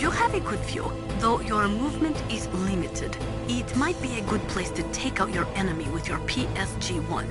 You have a good view, though your movement is limited. It might be a good place to take out your enemy with your PSG-1.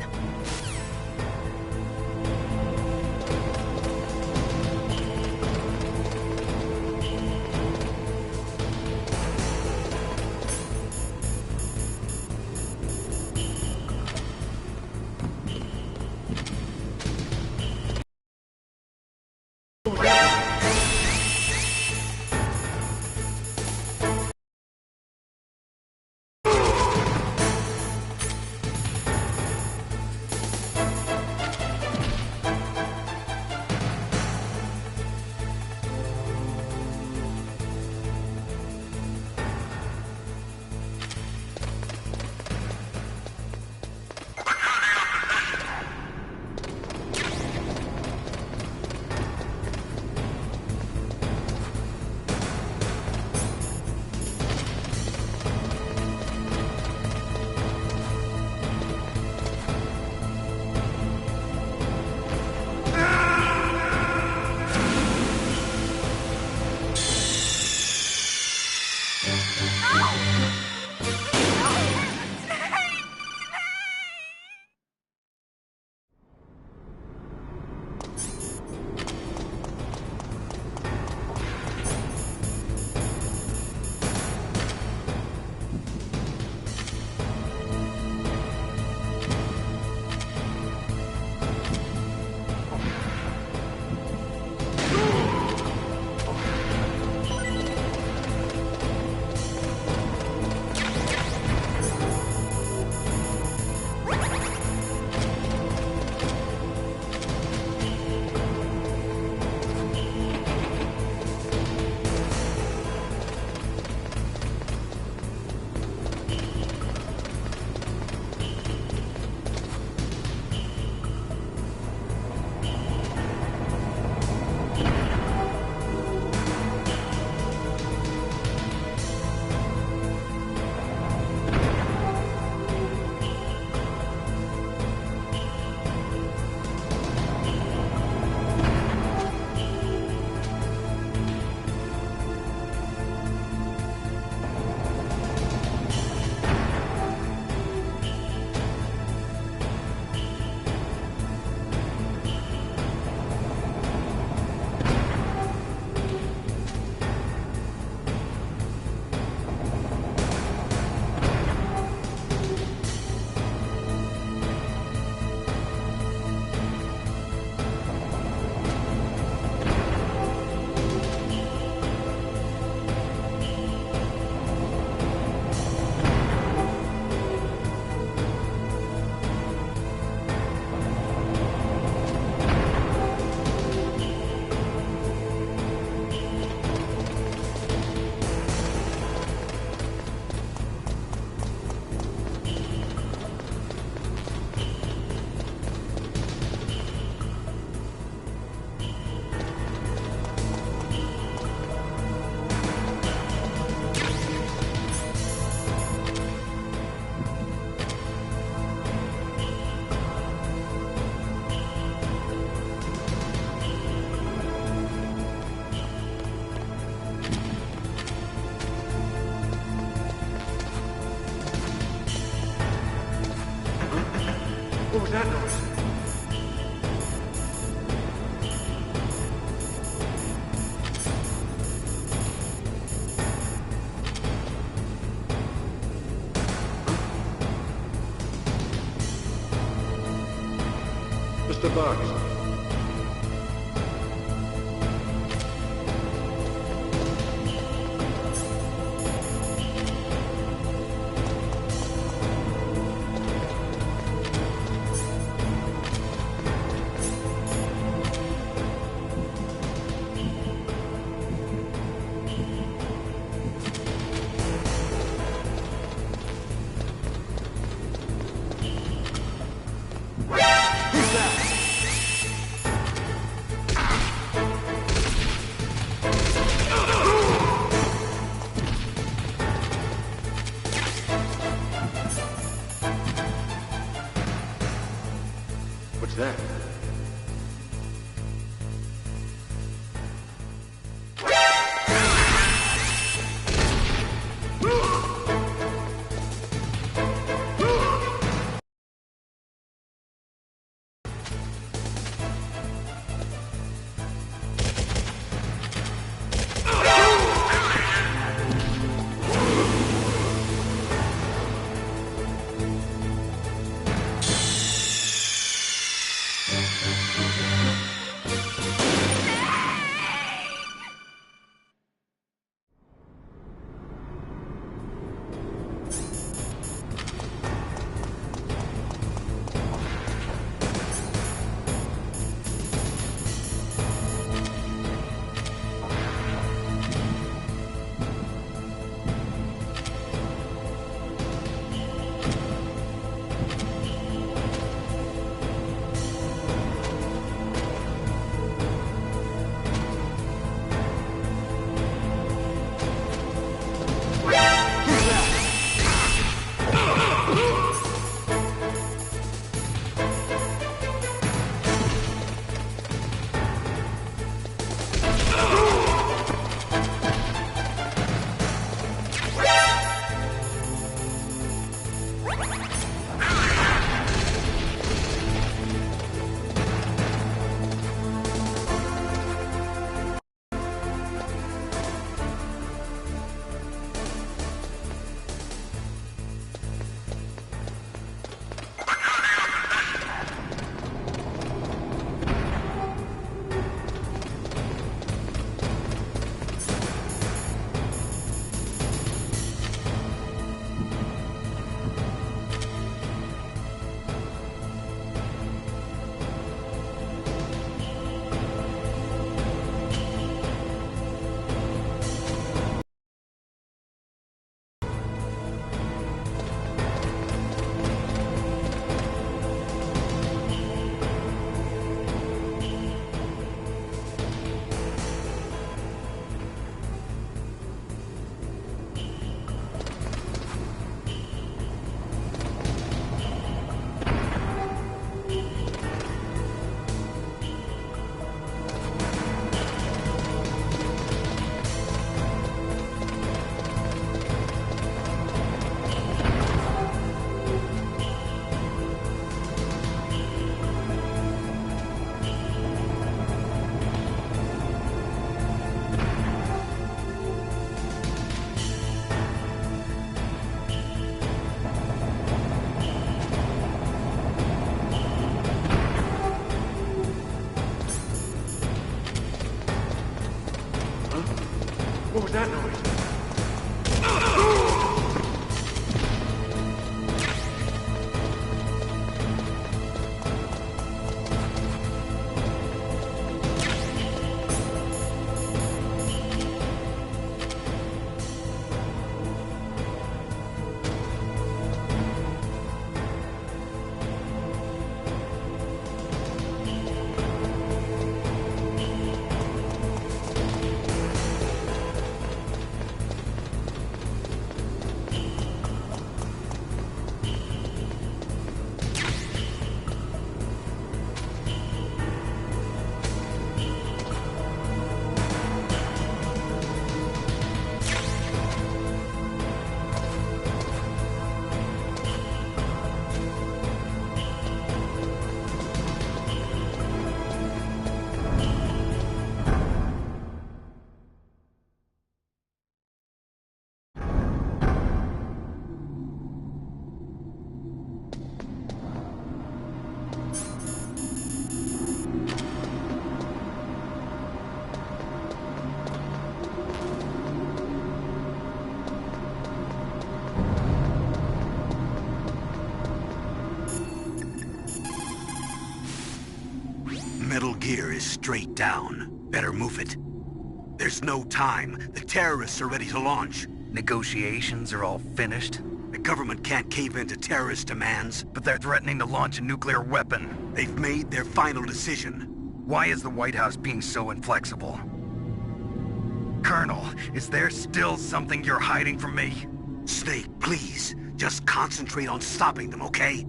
What was that noise? Mr. Bugs. that? What was that noise? Metal Gear is straight down. Better move it. There's no time. The terrorists are ready to launch. Negotiations are all finished, The government can't cave into terrorist demands. but they're threatening to launch a nuclear weapon. They've made their final decision. Why is the White House being so inflexible? Colonel, is there still something you're hiding from me? Snake, please. Just concentrate on stopping them, okay?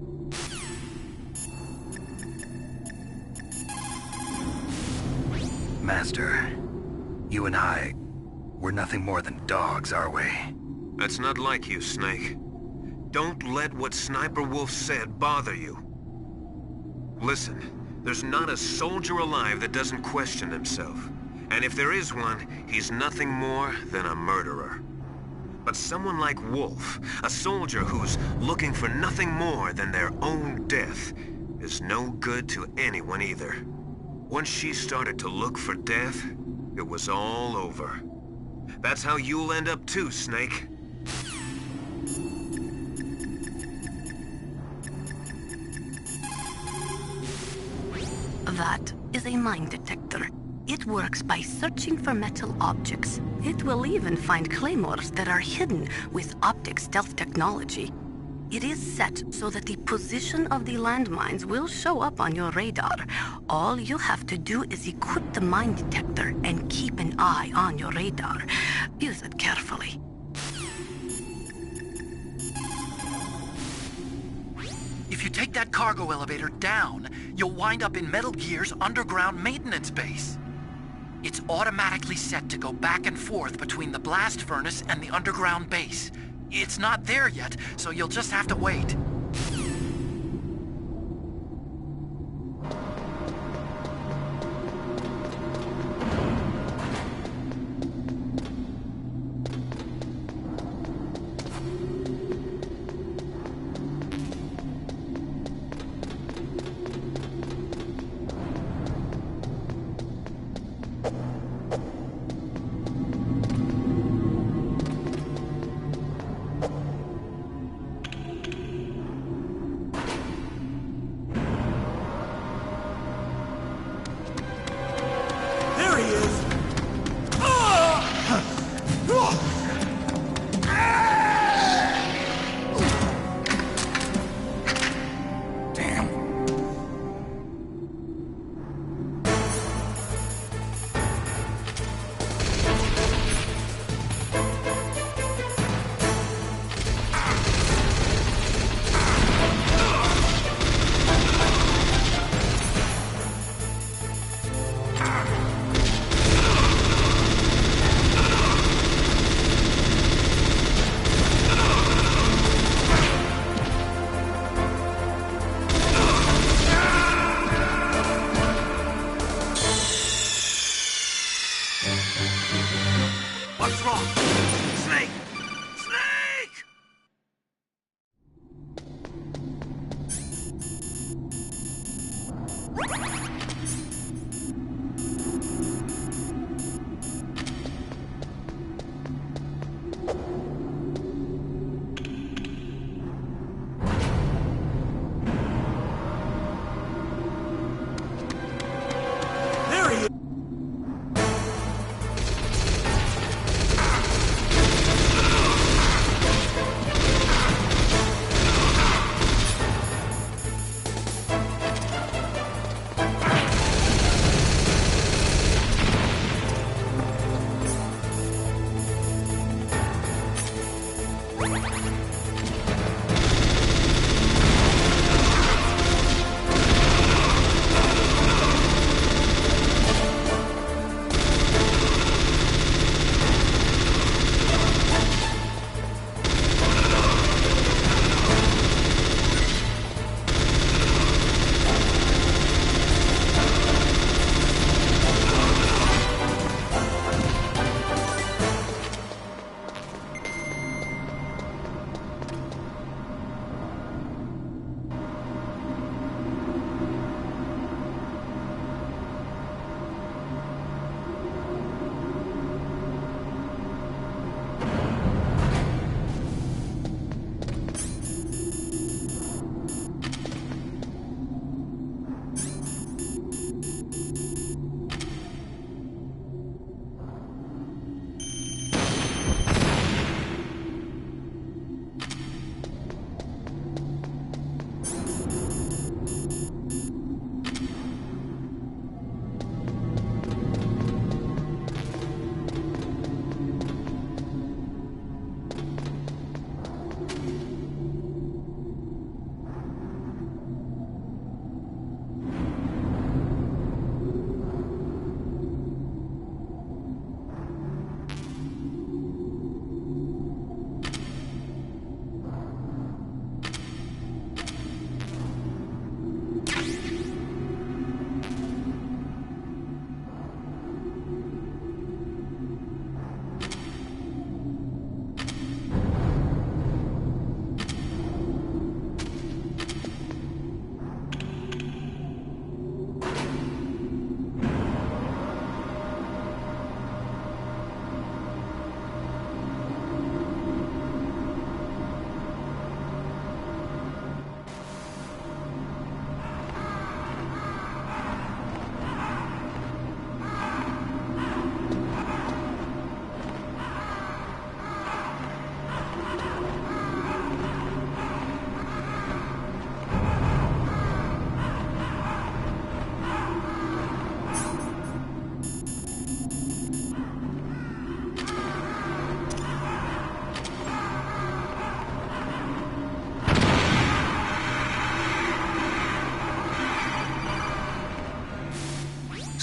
Master, you and I, we're nothing more than dogs, are we? That's not like you, Snake. Don't let what Sniper Wolf said bother you. Listen, there's not a soldier alive that doesn't question himself. And if there is one, he's nothing more than a murderer. But someone like Wolf, a soldier who's looking for nothing more than their own death, is no good to anyone either. Once she started to look for death, it was all over. That's how you'll end up too, Snake. That is a mine detector. It works by searching for metal objects. It will even find claymores that are hidden with optic stealth technology. It is set so that the position of the landmines will show up on your radar. All you have to do is equip the mine detector and keep an eye on your radar. Use it carefully. If you take that cargo elevator down, you'll wind up in Metal Gear's underground maintenance base. It's automatically set to go back and forth between the blast furnace and the underground base. It's not there yet, so you'll just have to wait.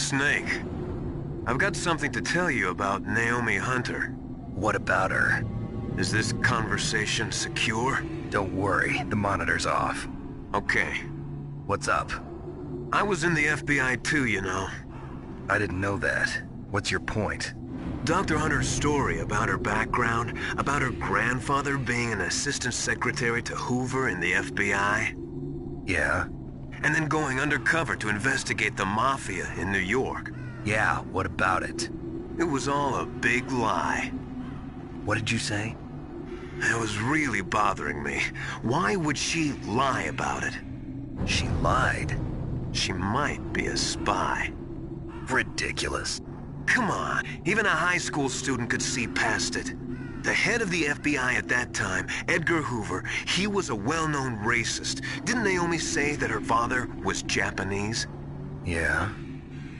Snake, I've got something to tell you about Naomi Hunter. What about her? Is this conversation secure? Don't worry, the monitor's off. Okay. What's up? I was in the FBI too, you know. I didn't know that. What's your point? Dr. Hunter's story about her background, about her grandfather being an assistant secretary to Hoover in the FBI. Yeah? And then going undercover to investigate the Mafia in New York. Yeah, what about it? It was all a big lie. What did you say? It was really bothering me. Why would she lie about it? She lied. She might be a spy. Ridiculous. Come on, even a high school student could see past it. The head of the FBI at that time, Edgar Hoover, he was a well-known racist. Didn't Naomi say that her father was Japanese? Yeah?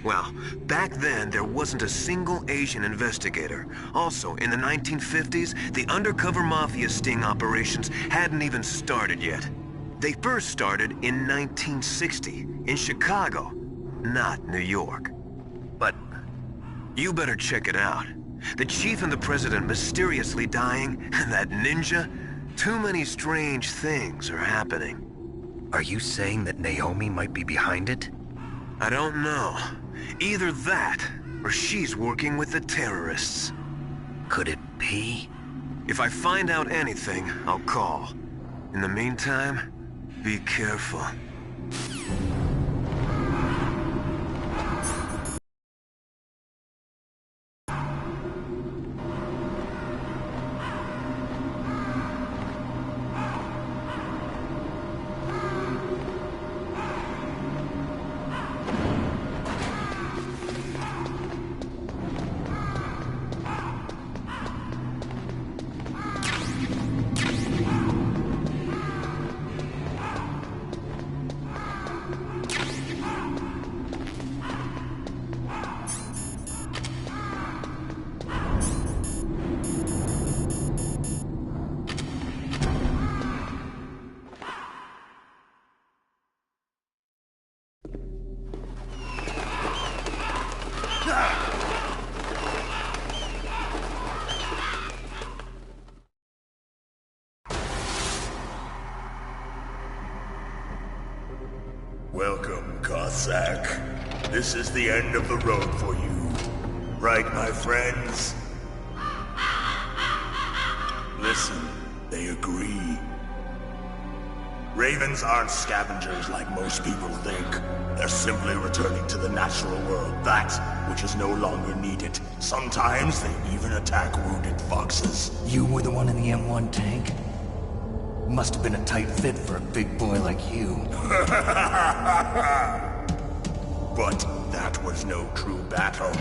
Well, back then there wasn't a single Asian investigator. Also, in the 1950s, the undercover mafia sting operations hadn't even started yet. They first started in 1960, in Chicago, not New York. But you better check it out. The chief and the president mysteriously dying, and that ninja? Too many strange things are happening. are you saying that Naomi might be behind it? I don't know. Either that, or she's working with the terrorists. Could it be? If I find out anything, I'll call. In the meantime, be careful. Welcome, Cossack. This is the end of the road for you. Right, my friends? Listen, they agree. Ravens aren't scavengers like most people think. They're simply returning to the natural world, that which is no longer needed. Sometimes they even attack wounded foxes. You were the one in the M1 tank? Must have been a tight fit for a big boy like you. But that was no true battle.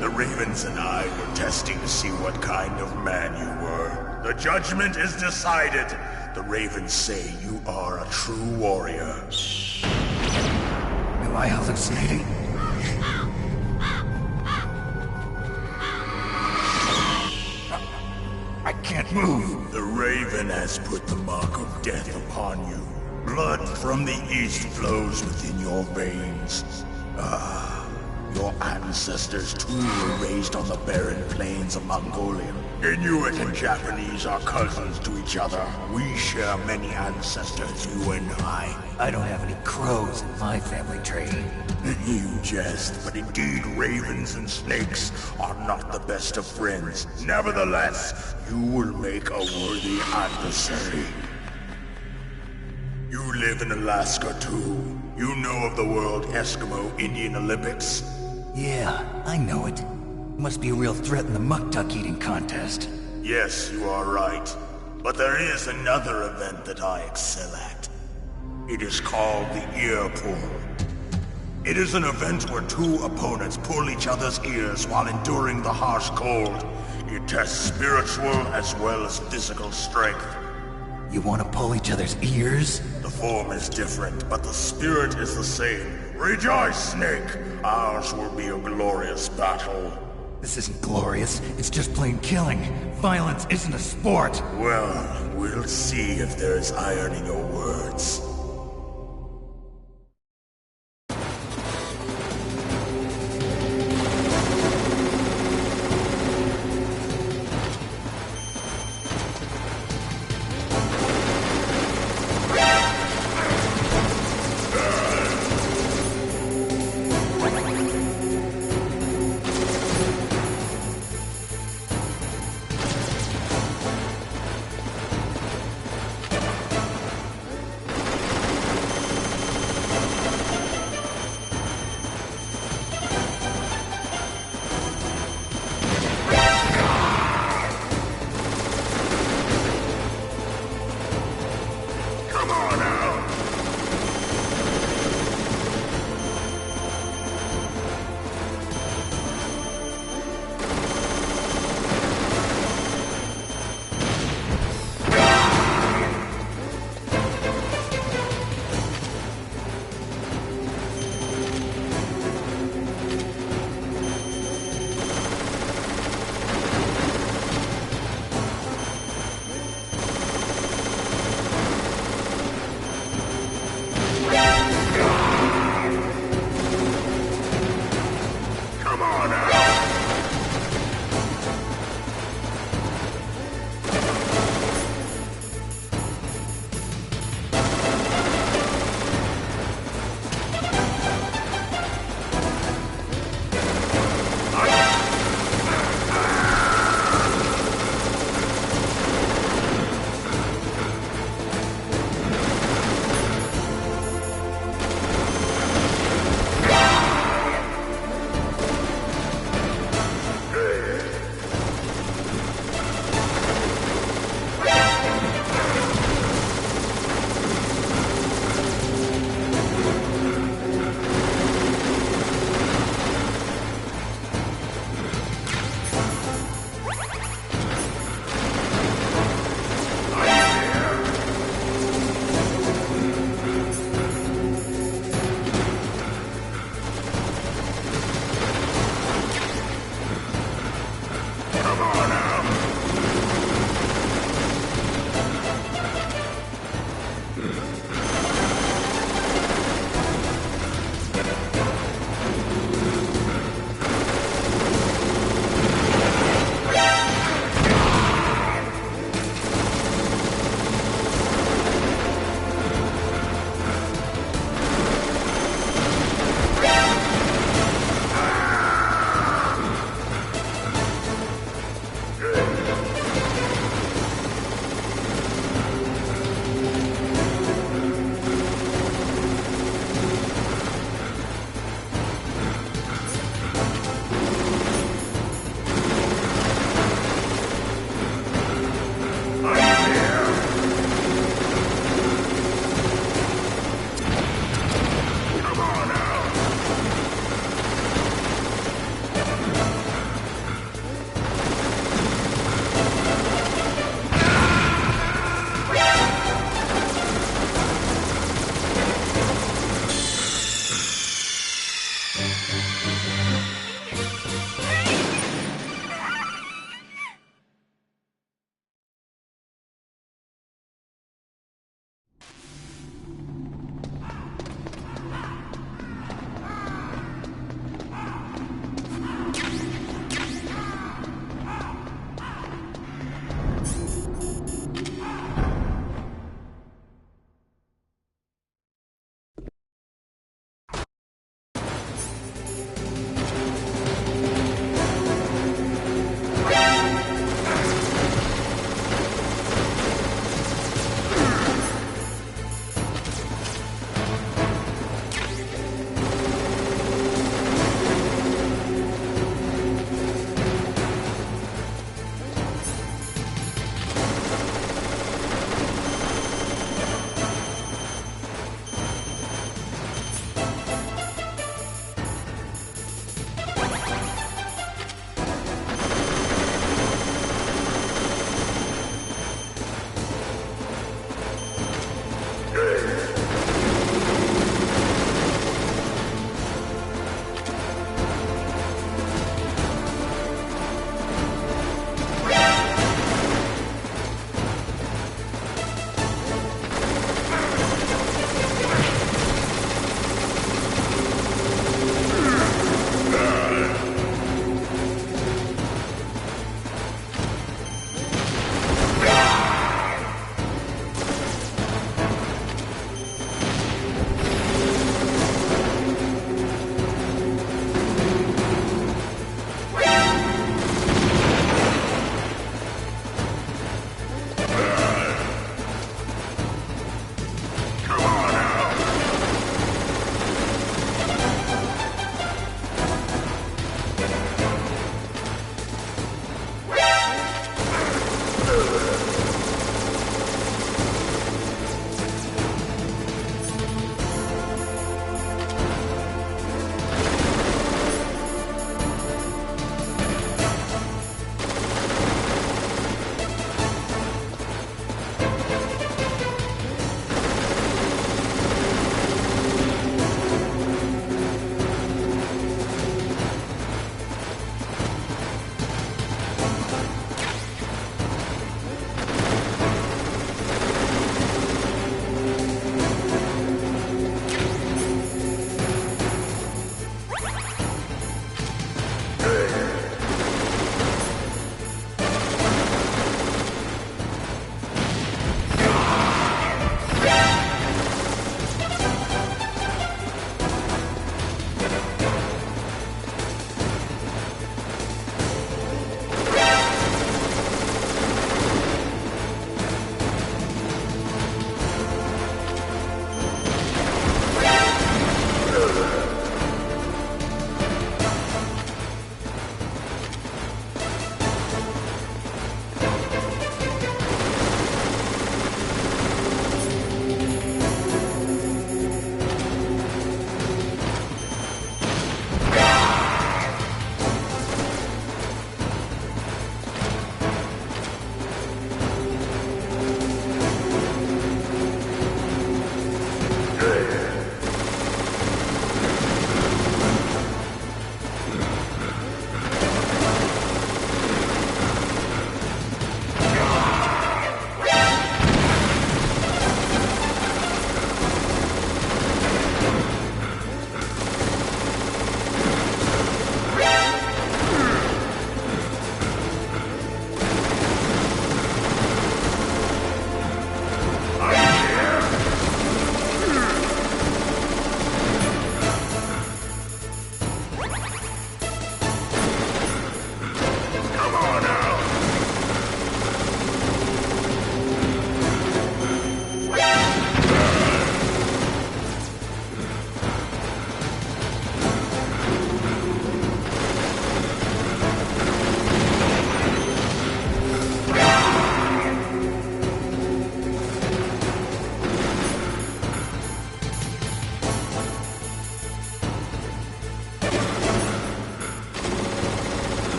The Ravens and I were testing to see what kind of man you were. The judgment is decided. The Ravens say you are a true warrior. Am I hallucinating? I can't move. The Raven has put the mark of death upon you. Blood from the east flows within your veins. Your ancestors too were raised on the barren plains of Mongolia. Inuit and Japanese are cousins to each other. We share many ancestors, you and I. I don't have any crows in my family tree. You jest, but indeed ravens and snakes are not the best of friends. Nevertheless, you will make a worthy adversary. You live in Alaska too. You know of the World Eskimo Indian Olympics? Yeah, I know it. Must be a real threat in the muck-duck eating contest. Yes, you are right. But there is another event that I excel at. It is called the ear pull. It is an event where two opponents pull each other's ears while enduring the harsh cold. It tests spiritual as well as physical strength. You want to pull each other's ears? The form is different, but the spirit is the same. Rejoice, Snake! Ours will be a glorious battle. This isn't glorious. It's just plain killing. Violence isn't a sport. Well, we'll see if there's iron in your words.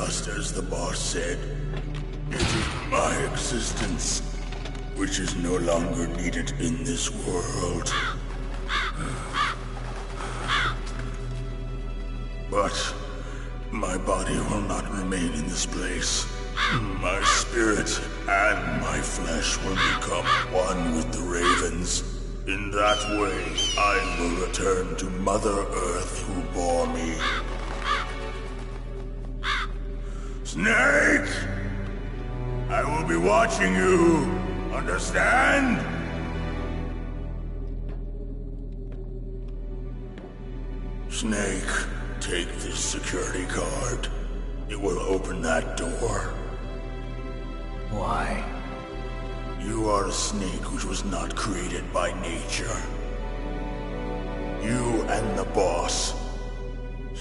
just as the boss said. It is my existence, which is no longer needed in this world. But my body will not remain in this place. My spirit and my flesh will become one with the ravens. In that way, I will return to Mother Earth who bore me. Snake! I will be watching you. Understand? Snake, take this security card. It will open that door. Why? You are a snake which was not created by nature. You and the boss.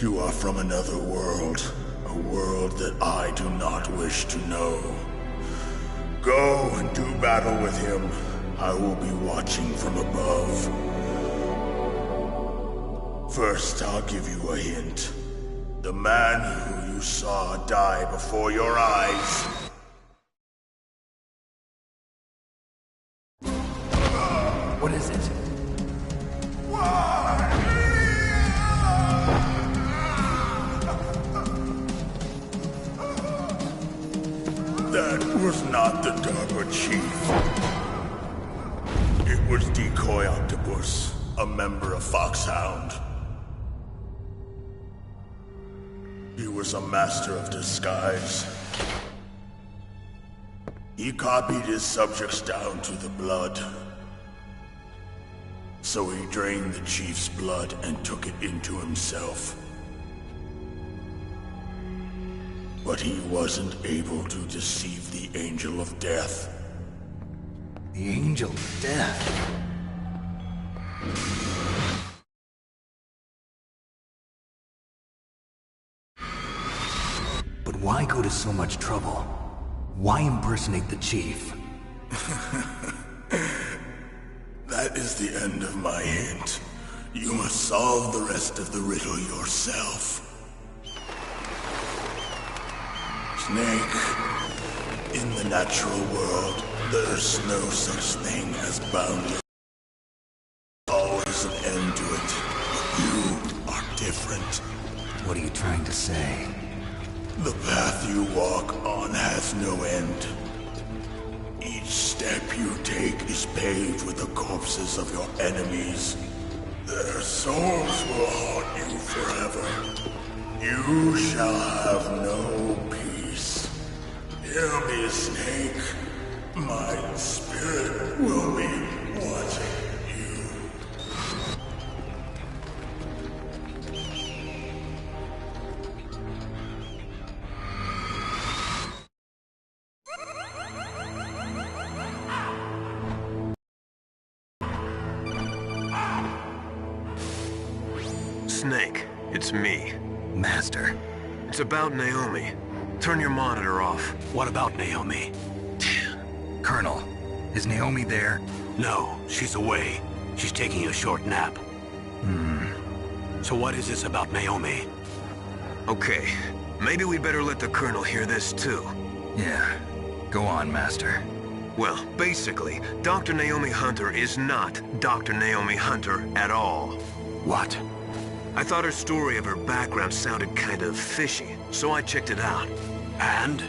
You are from another world. A world that I do not wish to know. Go and do battle with him. I will be watching from above. First, I'll give you a hint. The man who you saw die before your eyes. What is it? That was not the DARPA chief. It was Decoy Octopus, a member of Foxhound. He was a master of disguise. He copied his subjects down to the blood. So he drained the chief's blood and took it into himself. But he wasn't able to deceive the Angel of Death. The Angel of Death? But why go to so much trouble? Why impersonate the chief? That is the end of my hint. You must solve the rest of the riddle yourself. Snake, in the natural world, there's no such thing as boundless. Always an end to it. But you are different. What are you trying to say? The path you walk on has no end. Each step you take is paved with the corpses of your enemies. Their souls will haunt you forever. You shall have no peace. Hear me, Snake. My spirit will be watching you. Snake, it's me. Master. It's about Naomi. Turn your monitor off. What about Naomi? Colonel, is Naomi there? No, she's away. She's taking a short nap. So what is this about Naomi? Okay, maybe we'd better let the Colonel hear this too. Yeah. Go on, Master. Well, basically, Dr. Naomi Hunter is not Dr. Naomi Hunter at all. What? I thought her story of her background sounded kind of fishy, so I checked it out. And?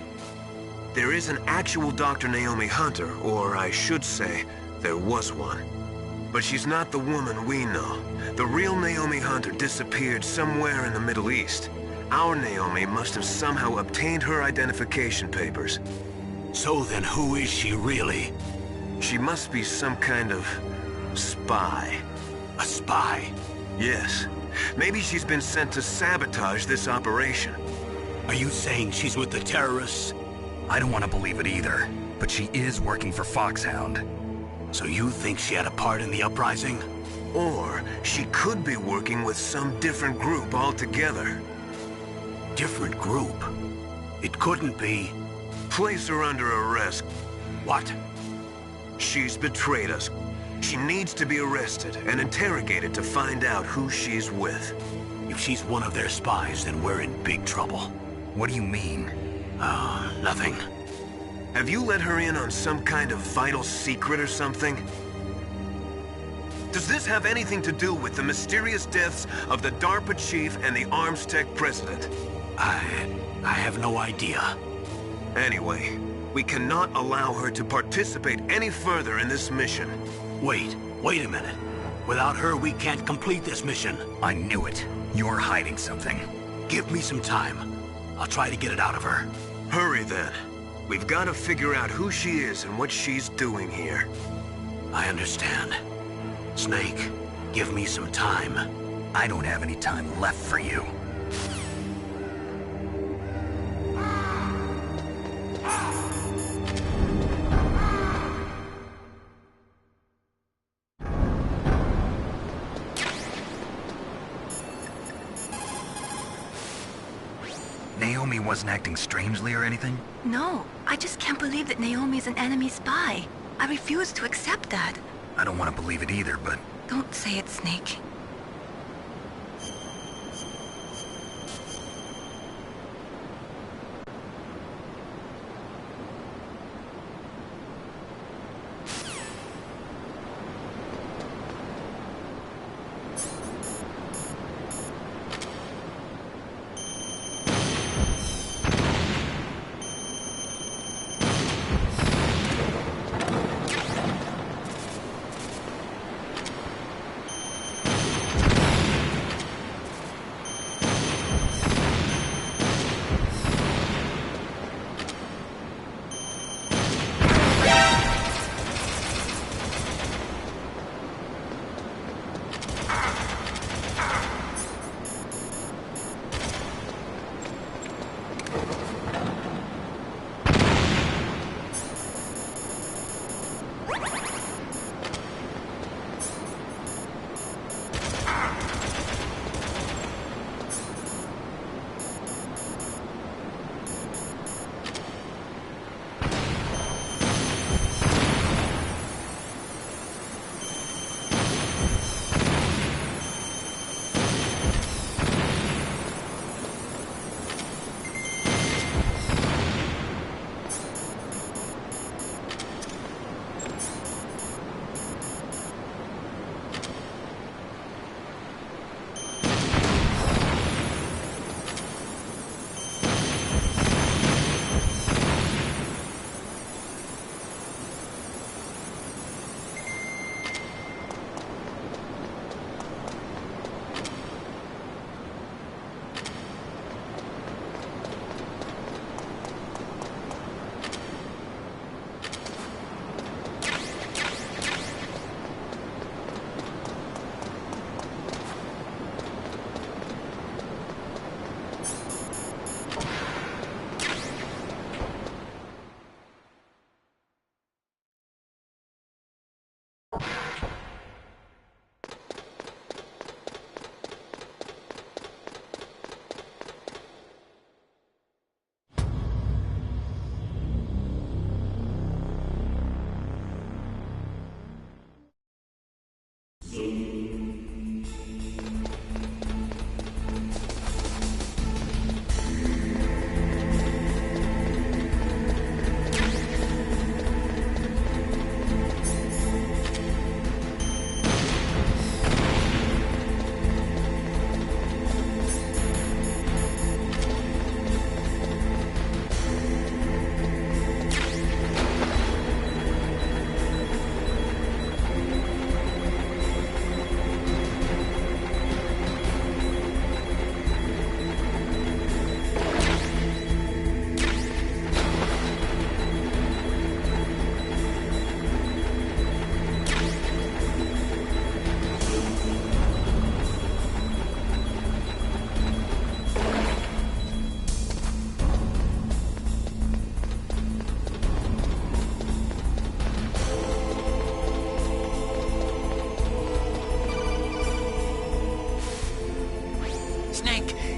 There is an actual Dr. Naomi Hunter, or I should say, there was one. But she's not the woman we know. The real Naomi Hunter disappeared somewhere in the Middle East. Our Naomi must have somehow obtained her identification papers. So then who is she really? She must be some kind of spy. A spy? Yes. Maybe she's been sent to sabotage this operation. Are you saying she's with the terrorists? I don't want to believe it either, but she is working for Foxhound. So you think she had a part in the uprising? Or she could be working with some different group altogether. Different group? It couldn't be. Place her under arrest. What? She's betrayed us. She needs to be arrested and interrogated to find out who she's with. If she's one of their spies, then we're in big trouble. What do you mean? Oh, nothing. Have you let her in on some kind of vital secret or something? Does this have anything to do with the mysterious deaths of the DARPA chief and the ArmsTech president? I have no idea. Anyway, we cannot allow her to participate any further in this mission. Wait a minute. Without her, we can't complete this mission. I knew it. You're hiding something. Give me some time. I'll try to get it out of her. Hurry then. We've got to figure out who she is and what she's doing here. I understand. Snake, give me some time. I don't have any time left for you. Naomi wasn't acting strangely or anything? No, I just can't believe that Naomi's an enemy spy. I refuse to accept that. I don't want to believe it either, but... Don't say it, Snake.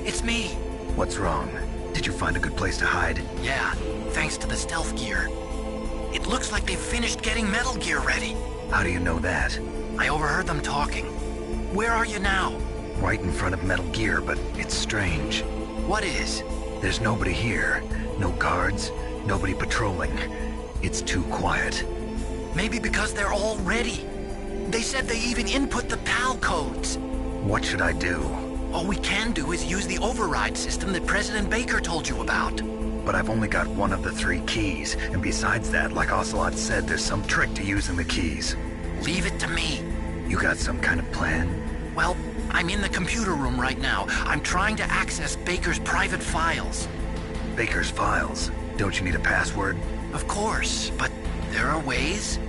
It's me. What's wrong? Did you find a good place to hide? Yeah, thanks to the stealth gear. It looks like they've finished getting Metal Gear ready. How do you know that? I overheard them talking. Where are you now? Right in front of Metal Gear, but it's strange. What is? There's nobody here. No guards, nobody patrolling. It's too quiet. Maybe because they're all ready. They said they even input the PAL codes. What should I do? All we can do is use the override system that President Baker told you about. But I've only got one of the 3 keys, and besides that, like Ocelot said, there's some trick to using the keys. Leave it to me. You got some kind of plan? Well, I'm in the computer room right now. I'm trying to access Baker's private files. Baker's files? Don't you need a password? Of course, but there are ways.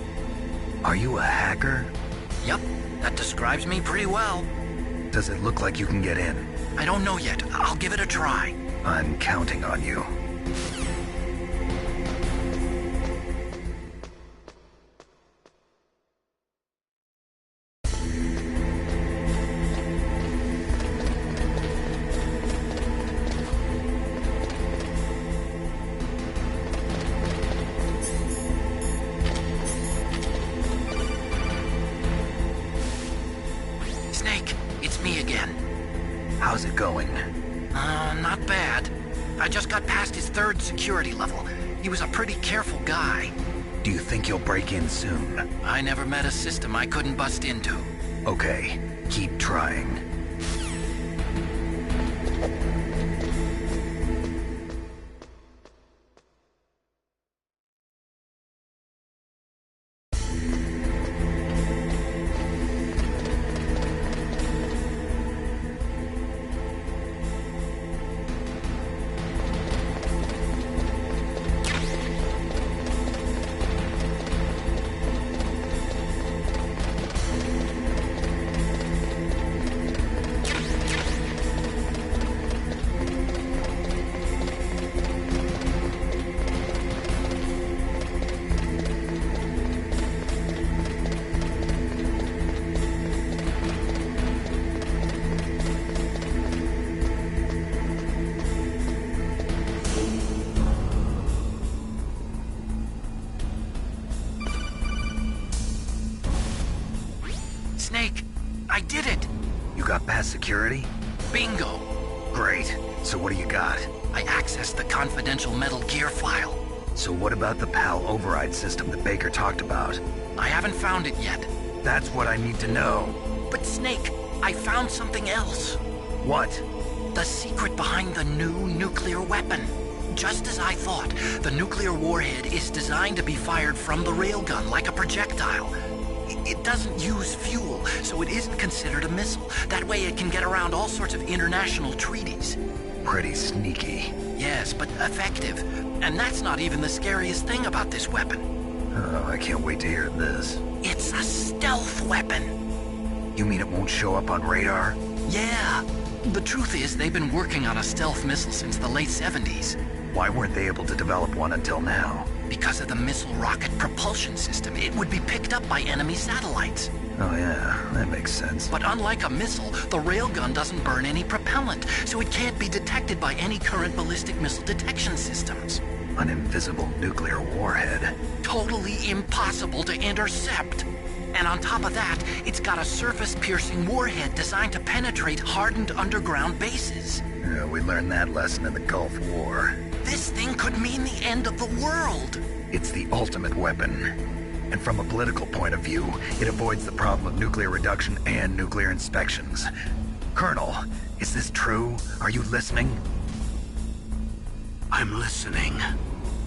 Are you a hacker? Yep, that describes me pretty well. Does it look like you can get in? I don't know yet. I'll give it a try. I'm counting on you. Snake, it's me again. How's it going? Not bad. I just got past his 3rd security level. He was a pretty careful guy. Do you think you'll break in soon? I never met a system I couldn't bust into. Okay, keep trying. Snake, I did it! You got past security? Bingo! Great. So what do you got? I accessed the confidential Metal Gear file. So what about the PAL override system that Baker talked about? I haven't found it yet. That's what I need to know. But Snake, I found something else. What? The secret behind the new nuclear weapon. Just as I thought, the nuclear warhead is designed to be fired from the railgun like a projectile. It doesn't use fuel, so it isn't considered a missile. That way it can get around all sorts of international treaties. Pretty sneaky. Yes, but effective. And that's not even the scariest thing about this weapon. Oh, I can't wait to hear this. It's a stealth weapon. You mean it won't show up on radar? Yeah. The truth is, they've been working on a stealth missile since the late 70s. Why weren't they able to develop one until now? Because of the missile rocket propulsion system, it would be picked up by enemy satellites. Oh yeah, that makes sense. But unlike a missile, the railgun doesn't burn any propellant, so it can't be detected by any current ballistic missile detection systems. An invisible nuclear warhead. Totally impossible to intercept. And on top of that, it's got a surface-piercing warhead designed to penetrate hardened underground bases. Yeah, we learned that lesson in the Gulf War. This thing could mean the end of the world. It's the ultimate weapon. And from a political point of view, it avoids the problem of nuclear reduction and nuclear inspections. Colonel, is this true? Are you listening? I'm listening.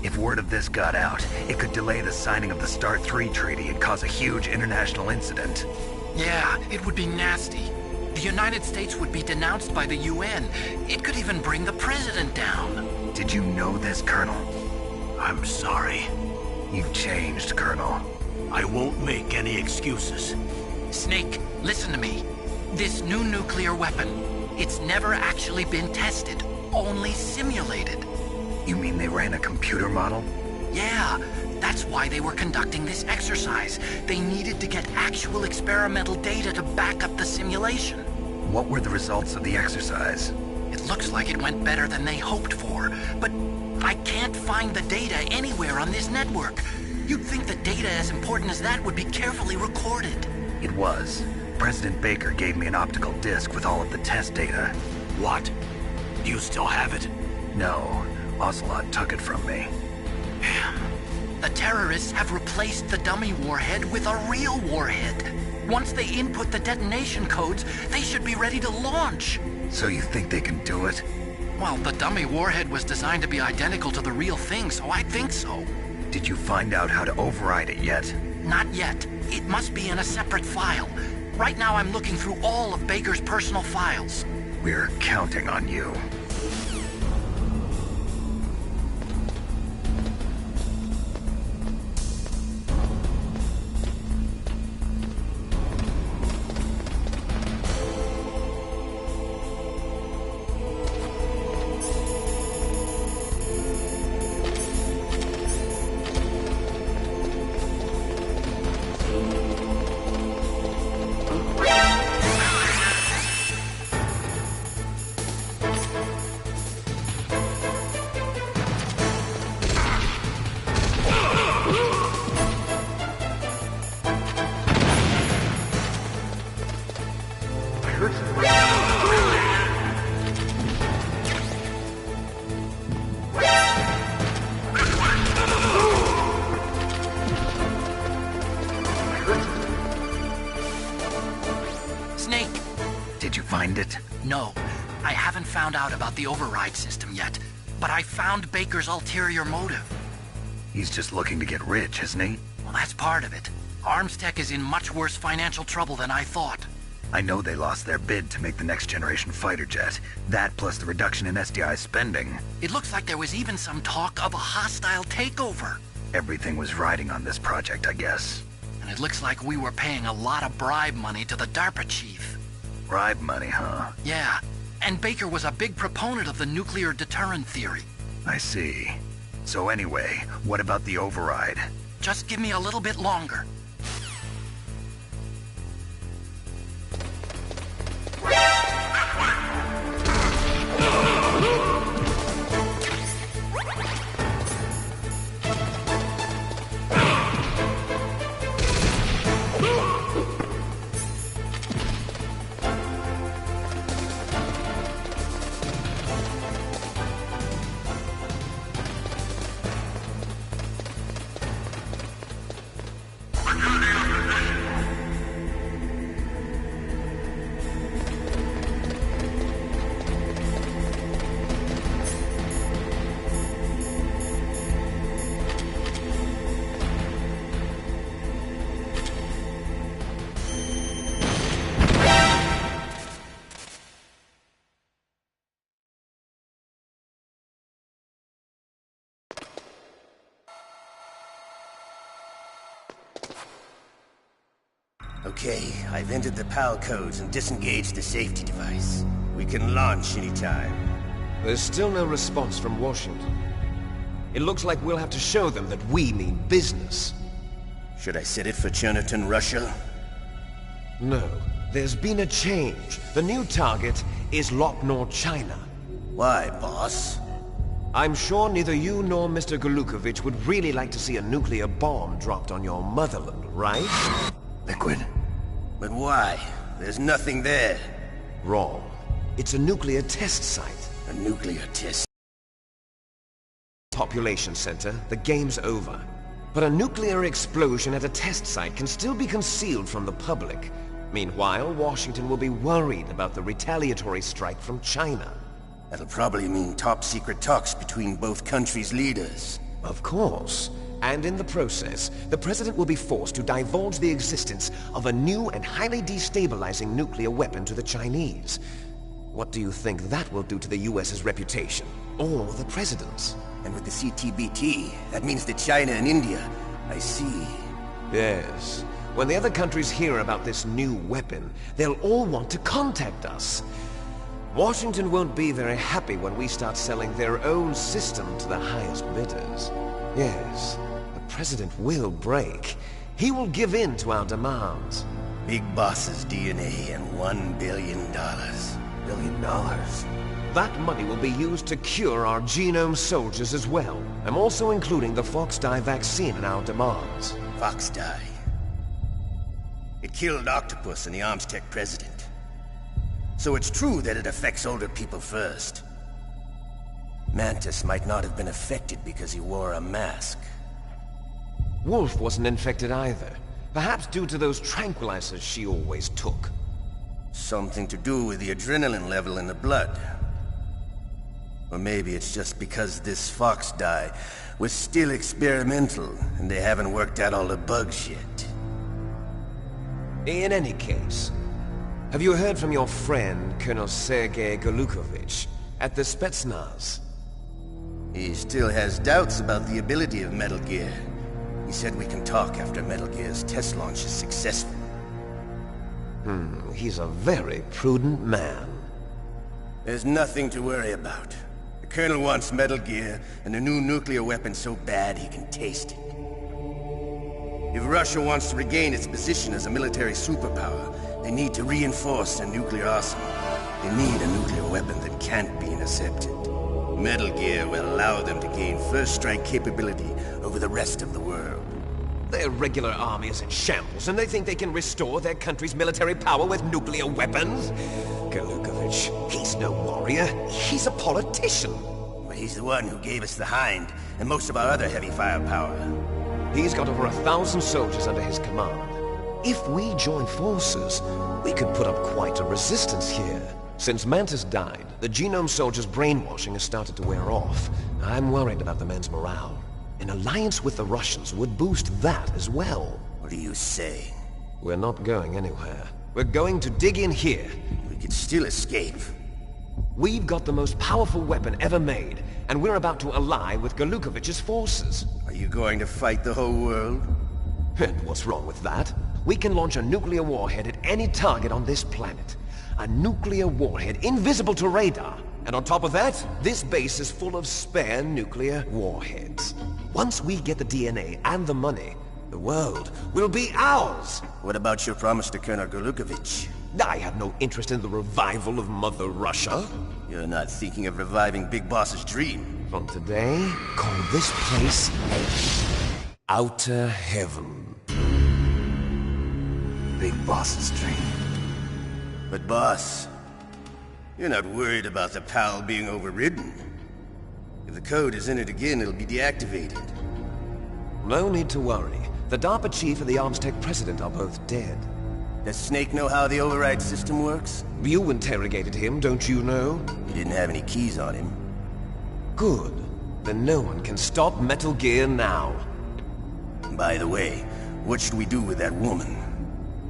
If word of this got out, it could delay the signing of the START III treaty and cause a huge international incident. Yeah, it would be nasty. The United States would be denounced by the UN. It could even bring the president down. Did you know this, Colonel? I'm sorry. You've changed, Colonel. I won't make any excuses. Snake, listen to me. This new nuclear weapon, it's never actually been tested, only simulated. You mean they ran a computer model? Yeah, that's why they were conducting this exercise. They needed to get actual experimental data to back up the simulation. What were the results of the exercise? It looks like it went better than they hoped for, but I can't find the data anywhere on this network. You'd think the data as important as that would be carefully recorded. It was. President Baker gave me an optical disc with all of the test data. What? Do you still have it? No, Ocelot took it from me. The terrorists have replaced the dummy warhead with a real warhead. Once they input the detonation codes, they should be ready to launch. So you think they can do it? Well, the dummy warhead was designed to be identical to the real thing, so I think so. Did you find out how to override it yet? Not yet. It must be in a separate file. Right now I'm looking through all of Baker's personal files. We're counting on you. Snake! Did you find it? No, I haven't found out about the override system yet, but I found Baker's ulterior motive. He's just looking to get rich, isn't he? Well, that's part of it. Armstech is in much worse financial trouble than I thought. I know they lost their bid to make the next generation fighter jet. That plus the reduction in SDI spending. It looks like there was even some talk of a hostile takeover. Everything was riding on this project, I guess. And it looks like we were paying a lot of bribe money to the DARPA chief. Bribe money, huh? Yeah, and Baker was a big proponent of the nuclear deterrent theory. I see. So anyway, what about the override? Just give me a little bit longer. Okay, I've entered the PAL codes and disengaged the safety device. We can launch anytime. There's still no response from Washington. It looks like we'll have to show them that we mean business. Should I set it for Cherniton, Russia? No, there's been a change. The new target is Lopnor, China. Why, boss? I'm sure neither you nor Mr. Golukovich would really like to see a nuclear bomb dropped on your motherland, right? Liquid. But why? There's nothing there. Wrong. It's a nuclear test site. A nuclear test. Population center, the game's over. But a nuclear explosion at a test site can still be concealed from the public. Meanwhile, Washington will be worried about the retaliatory strike from China. That'll probably mean top-secret talks between both countries' leaders. Of course. And in the process, the President will be forced to divulge the existence of a new and highly destabilizing nuclear weapon to the Chinese. What do you think that will do to the US's reputation? Or the President's? And with the CTBT, that means that China and India... I see. Yes. When the other countries hear about this new weapon, they'll all want to contact us. Washington won't be very happy when we start selling their own system to the highest bidders. Yes, the President will break. He will give in to our demands. Big Boss's DNA and $1 billion. $1 billion? That money will be used to cure our genome soldiers as well. I'm also including the Foxdie vaccine in our demands. Foxdie? It killed Octopus and the Armstech president. So it's true that it affects older people first. Mantis might not have been affected because he wore a mask. Wolf wasn't infected either. Perhaps due to those tranquilizers she always took. Something to do with the adrenaline level in the blood. Or maybe it's just because this fox dye was still experimental and they haven't worked out all the bugs yet. In any case, have you heard from your friend, Colonel Sergei Golukovich, at the Spetsnaz? He still has doubts about the ability of Metal Gear. He said we can talk after Metal Gear's test launch is successful. He's a very prudent man. There's nothing to worry about. The Colonel wants Metal Gear and a new nuclear weapon so bad he can taste it. If Russia wants to regain its position as a military superpower, they need to reinforce their nuclear arsenal. They need a nuclear weapon that can't be intercepted. Metal Gear will allow them to gain first strike capability over the rest of the world. Their regular army is in shambles, and they think they can restore their country's military power with nuclear weapons? Golukovich, he's no warrior. He's a politician. But he's the one who gave us the Hind and most of our other heavy firepower. He's got over 1,000 soldiers under his command. If we join forces, we could put up quite a resistance here. Since Mantis died, the Genome soldiers' brainwashing has started to wear off. I'm worried about the men's morale. An alliance with the Russians would boost that as well. What are you saying? We're not going anywhere. We're going to dig in here. We could still escape. We've got the most powerful weapon ever made, and we're about to ally with Golukovich's forces. Are you going to fight the whole world? And what's wrong with that? We can launch a nuclear warhead at any target on this planet. A nuclear warhead invisible to radar. And on top of that, this base is full of spare nuclear warheads. Once we get the DNA and the money, the world will be ours! What about your promise to Colonel Golukovich? I have no interest in the revival of Mother Russia. You're not thinking of reviving Big Boss's dream. From today, call this place Outer Heaven. Big Boss's dream. But boss, you're not worried about the PAL being overridden. If the code is in it again, it'll be deactivated. No need to worry. The DARPA chief and the Armstech president are both dead. Does Snake know how the override system works? You interrogated him, don't you know? He didn't have any keys on him. Good. Then no one can stop Metal Gear now. By the way, what should we do with that woman?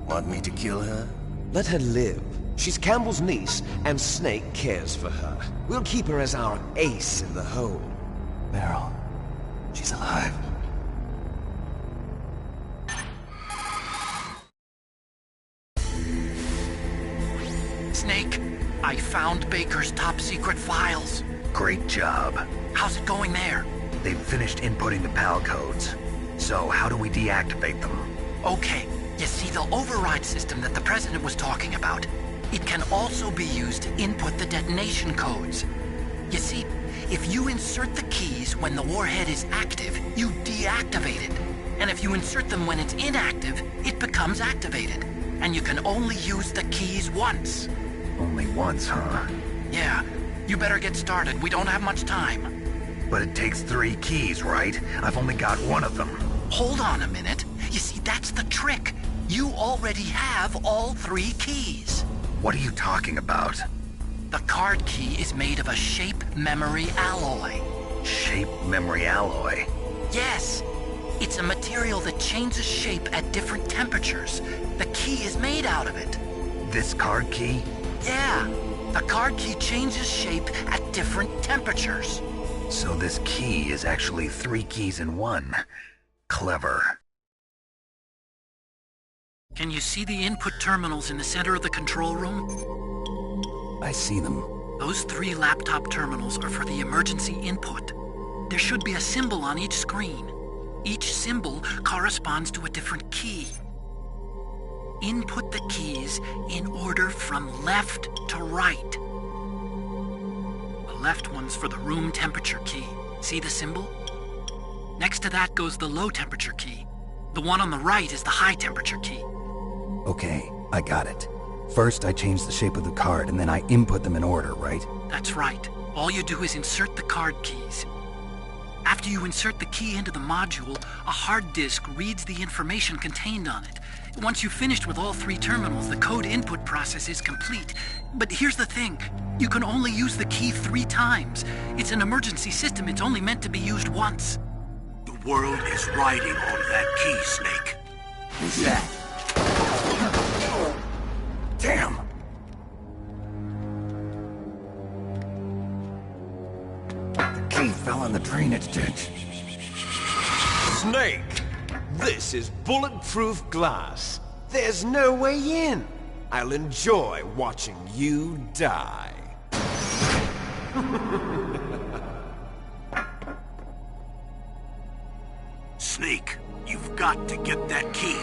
Want me to kill her? Let her live. She's Campbell's niece, and Snake cares for her. We'll keep her as our ace in the hole. Meryl, she's alive. Snake, I found Baker's top-secret files. Great job. How's it going there? They've finished inputting the PAL codes. So how do we deactivate them? Okay, you see the override system that the President was talking about? It can also be used to input the detonation codes. You see, if you insert the keys when the warhead is active, you deactivate it. And if you insert them when it's inactive, it becomes activated. And you can only use the keys once. Only once, huh? Yeah, you better get started. We don't have much time. But it takes 3 keys, right? I've only got 1 of them. Hold on a minute. You see, that's the trick. You already have all 3 keys. What are you talking about? The card key is made of a shape memory alloy. Shape memory alloy? Yes. It's a material that changes shape at different temperatures. The key is made out of it. This card key? Yeah. The card key changes shape at different temperatures. So this key is actually 3 keys in 1. Clever. Can you see the input terminals in the center of the control room? I see them. Those 3 laptop terminals are for the emergency input. There should be a symbol on each screen. Each symbol corresponds to a different key. Input the keys in order from left to right. The left one's for the room temperature key. See the symbol? Next to that goes the low temperature key. The one on the right is the high temperature key. Okay, I got it. First, I change the shape of the card, and then I input them in order, right? That's right. All you do is insert the card keys. After you insert the key into the module, a hard disk reads the information contained on it. Once you've finished with all 3 terminals, the code input process is complete. But here's the thing. You can only use the key 3 times. It's an emergency system. It's only meant to be used once. The world is riding on that key, Snake. Who's that? Damn! The key fell in the drainage ditch. Snake! This is bulletproof glass. There's no way in. I'll enjoy watching you die. Snake, you've got to get that key.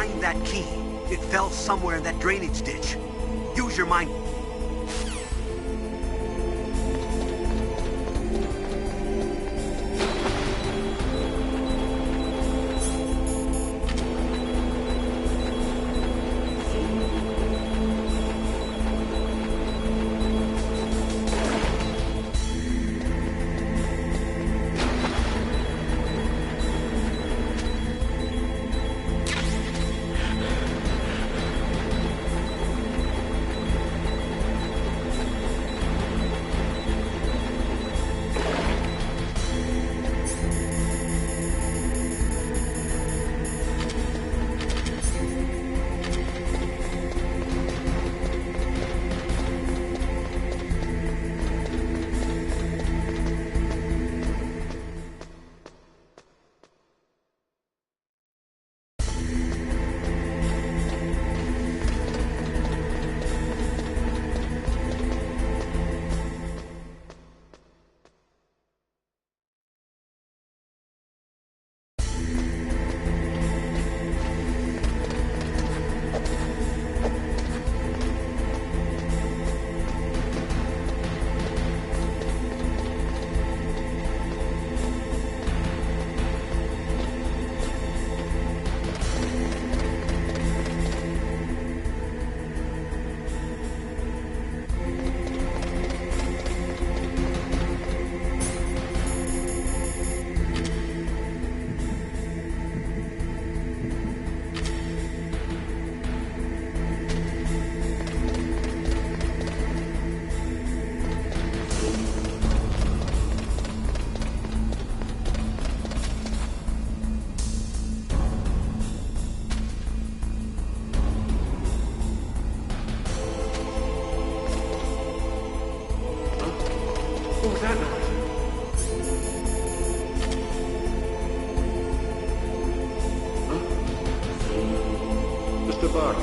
Find that key. It fell somewhere in that drainage ditch. Use your mind. What was that noise? Huh? Mr. Box.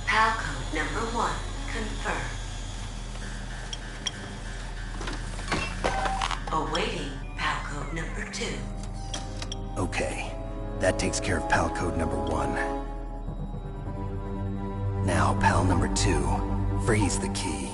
PAL code number 1, confirmed. Awaiting PAL code number 2. Okay, that takes care of PAL code number 1. Now, PAL number 2, freeze the key.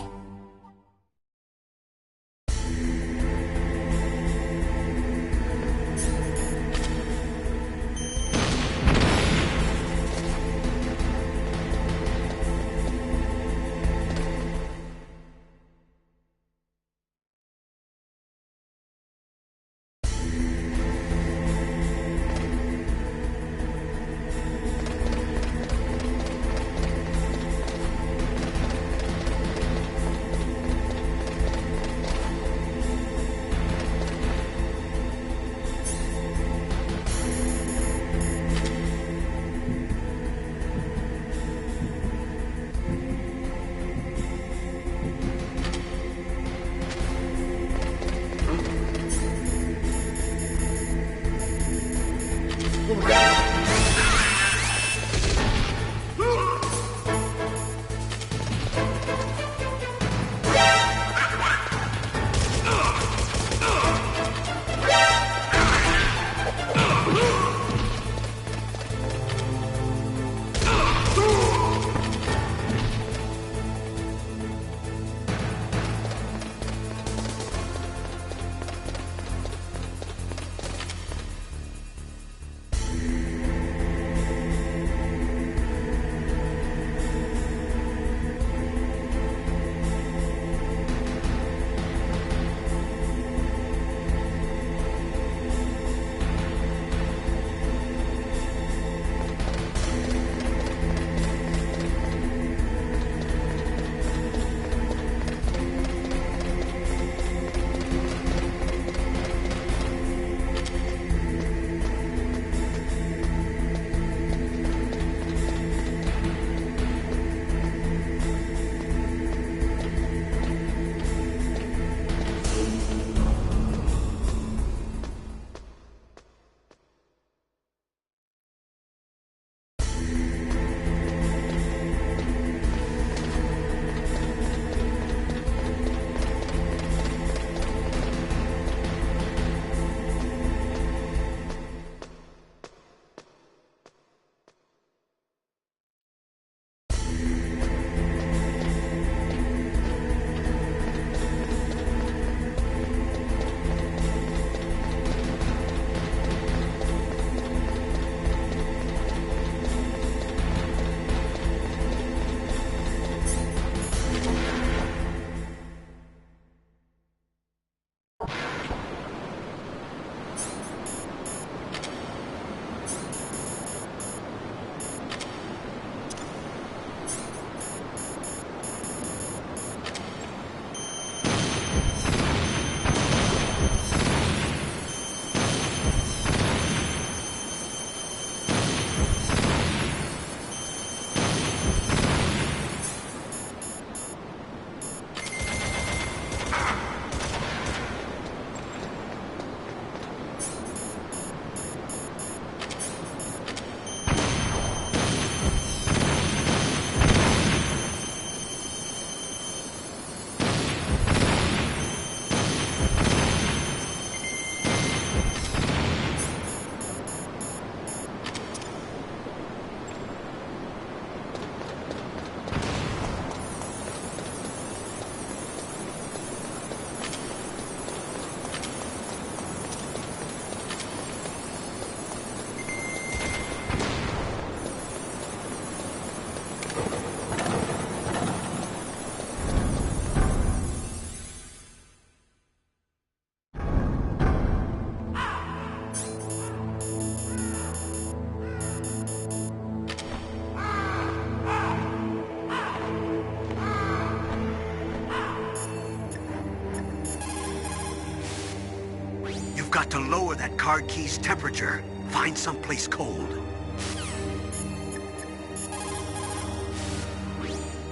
got to lower that card key's temperature. Find someplace cold.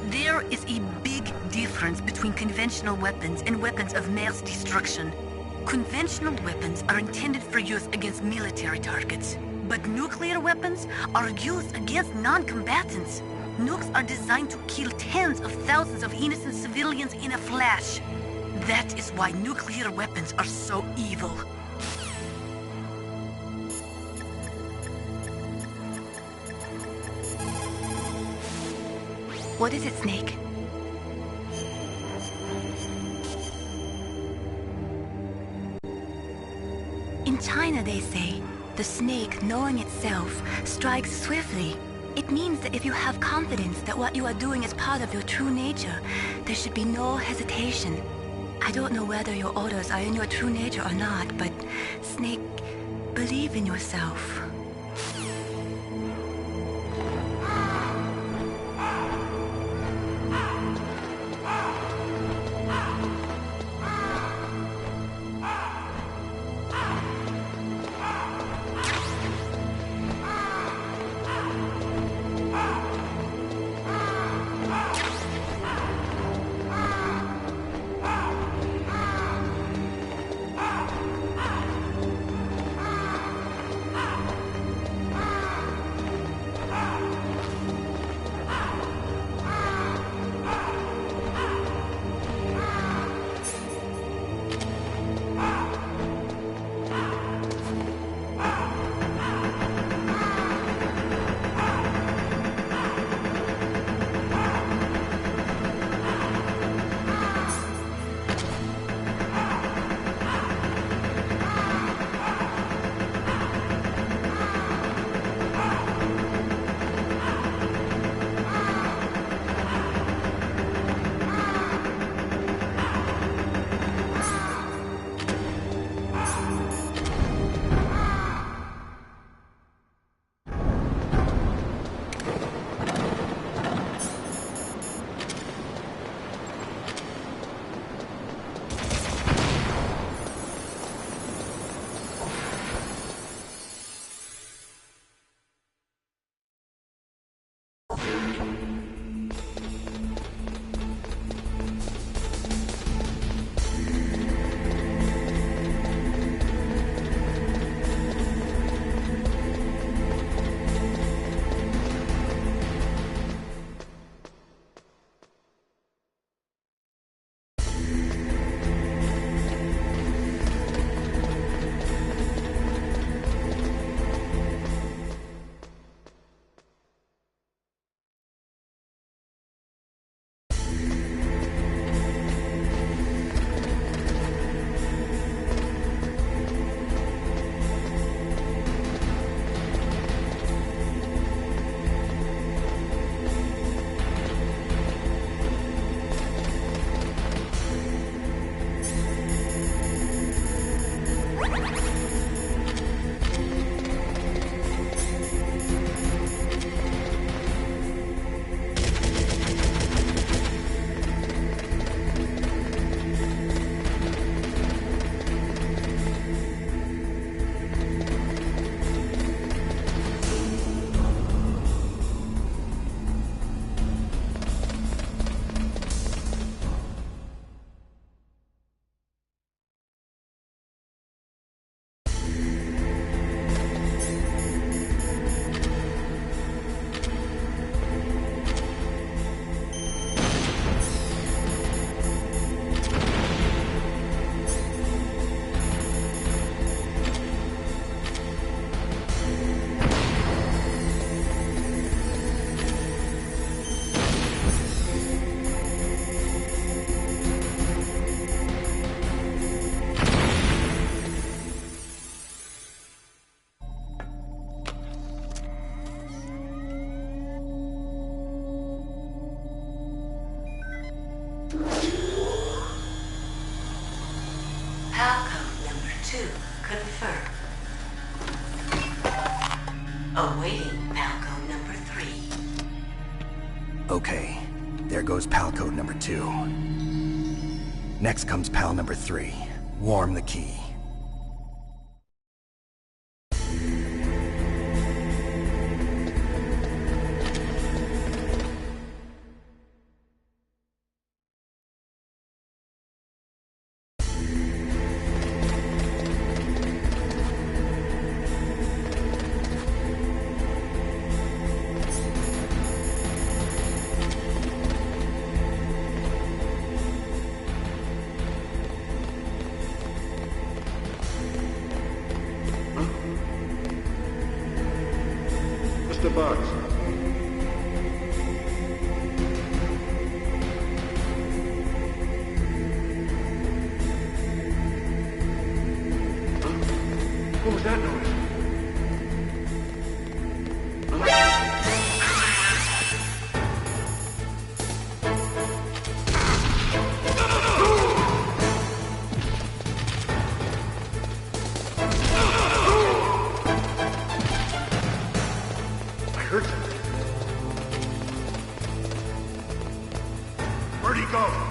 There is a big difference between conventional weapons and weapons of mass destruction. Conventional weapons are intended for use against military targets, but nuclear weapons are used against non-combatants. Nukes are designed to kill tens of thousands of innocent civilians in a flash. That is why nuclear weapons are so evil. What is it, Snake? In China, they say, the snake, knowing itself, strikes swiftly. It means that if you have confidence that what you are doing is part of your true nature, there should be no hesitation. I don't know whether your orders are in your true nature or not, but, Snake, believe in yourself. Awaiting Palco number 3. Okay, there goes PAL code number 2. Next comes PAL number 3. Warm the key. Mr. Boggs. What was that noise? I heard something. Where'd he go?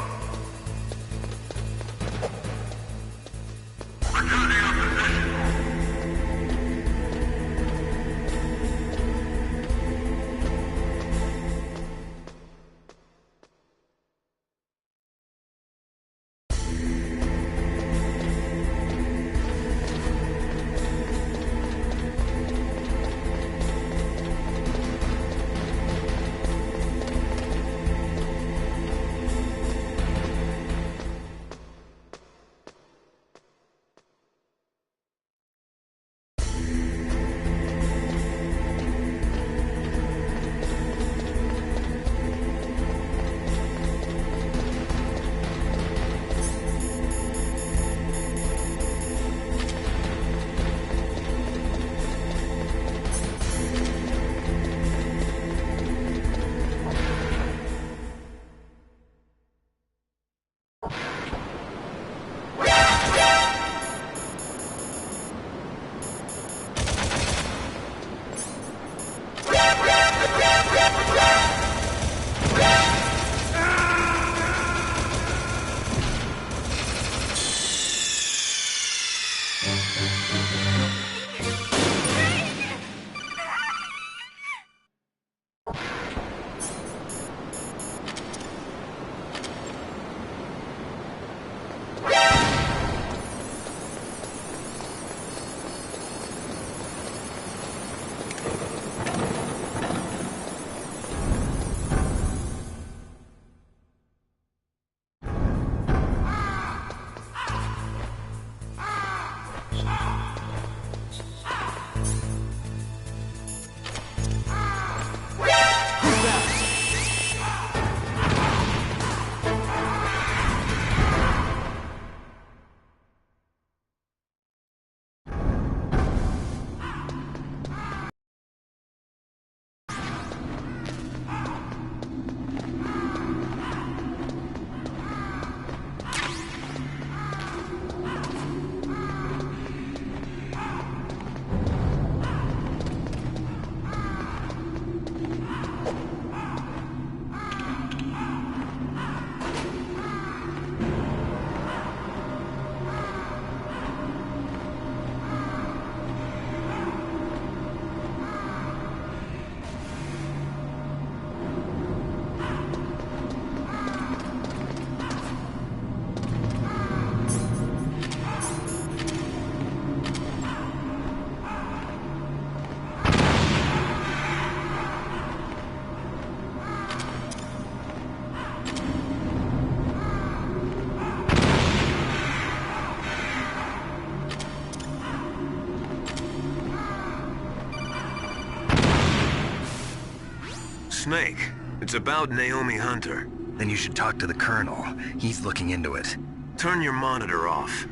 Snake, it's about Naomi Hunter. Then you should talk to the Colonel. He's looking into it. Turn your monitor off.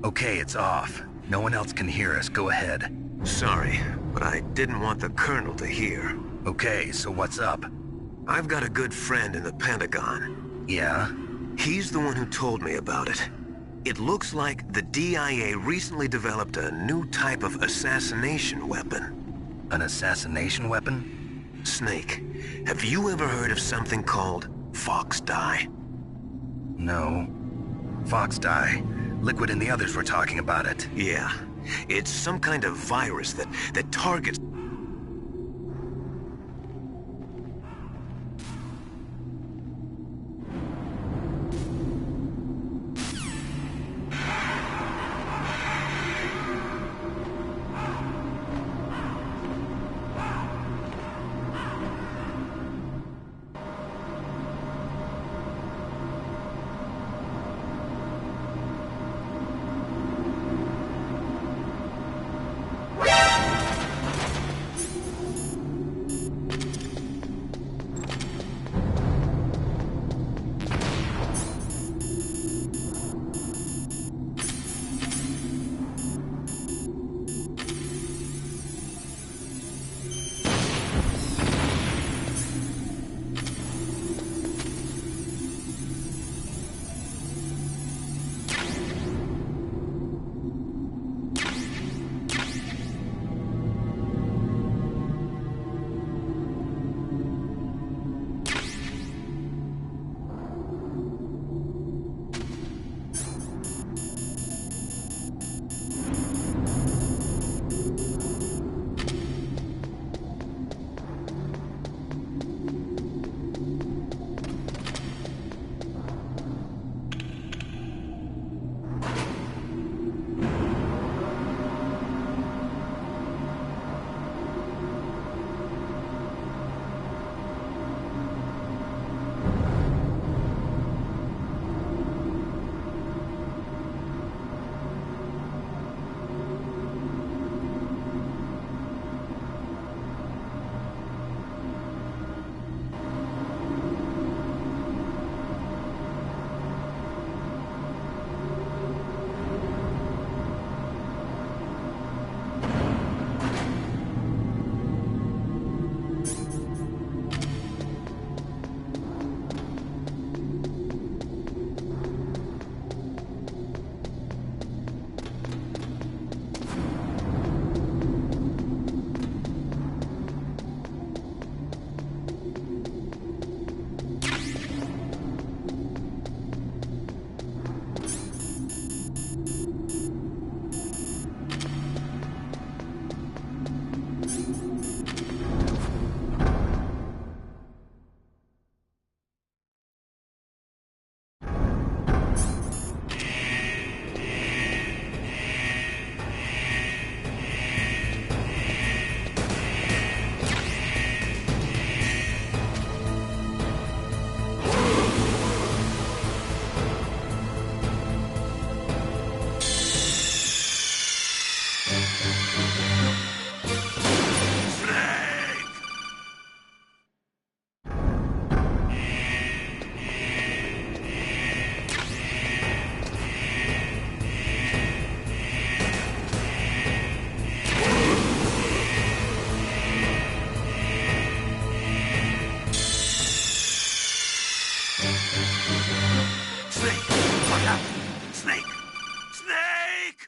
Okay, it's off. No one else can hear us. Go ahead. Sorry, but I didn't want the Colonel to hear. Okay, so what's up? I've got a good friend in the Pentagon. Yeah? He's the one who told me about it. It looks like the DIA recently developed a new type of assassination weapon. An assassination weapon? Snake, have you ever heard of something called Fox Dye? No. Fox Dye. Liquid and the others were talking about it. Yeah. It's some kind of virus that targets... Snake! Snake!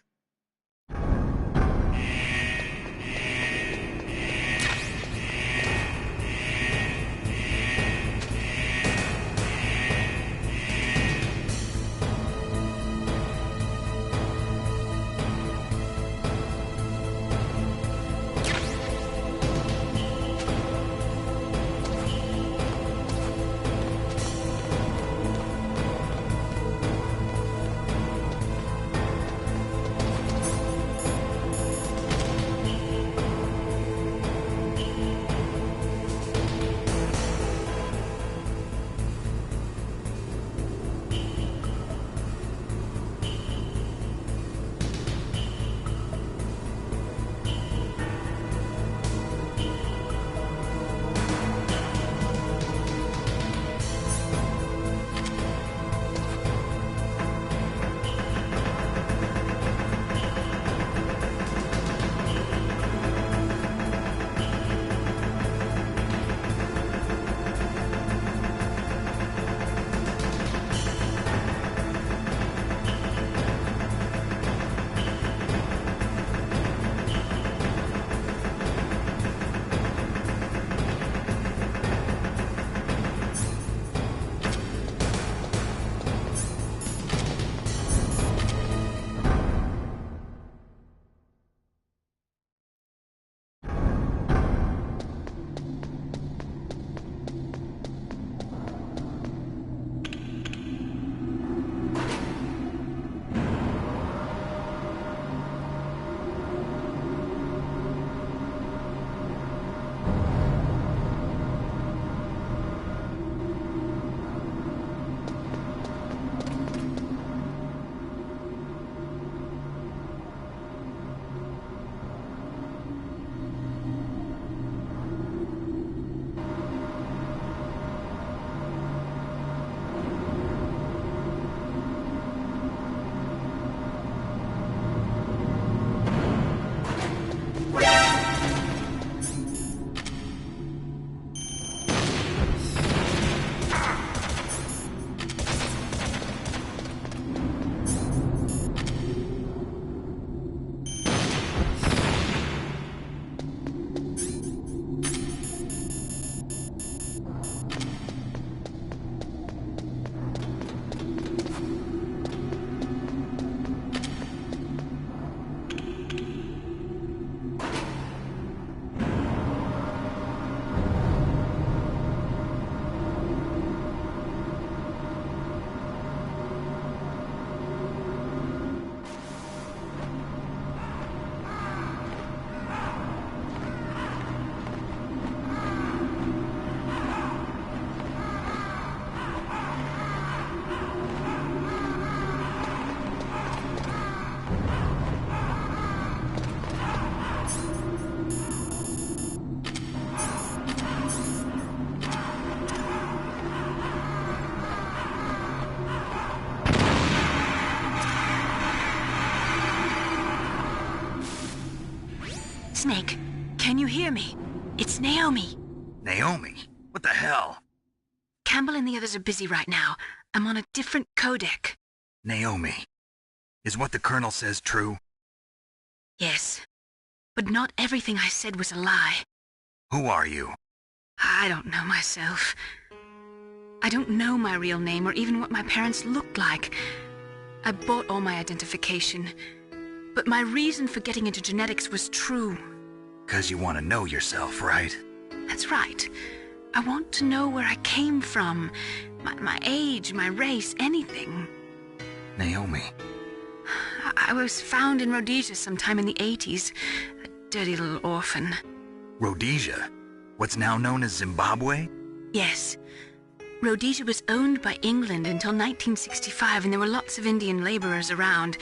Snake, can you hear me? It's Naomi. Naomi? What the hell? Campbell and the others are busy right now. I'm on a different codec. Naomi, is what the Colonel says true? Yes, but not everything I said was a lie. Who are you? I don't know myself. I don't know my real name or even what my parents looked like. I bought all my identification, but my reason for getting into genetics was true. 'Cause you want to know yourself, right? That's right. I want to know where I came from, my age, my race, anything. Naomi. I was found in Rhodesia sometime in the 80s. A dirty little orphan. Rhodesia? What's now known as Zimbabwe? Yes. Rhodesia was owned by England until 1965, and there were lots of Indian laborers around.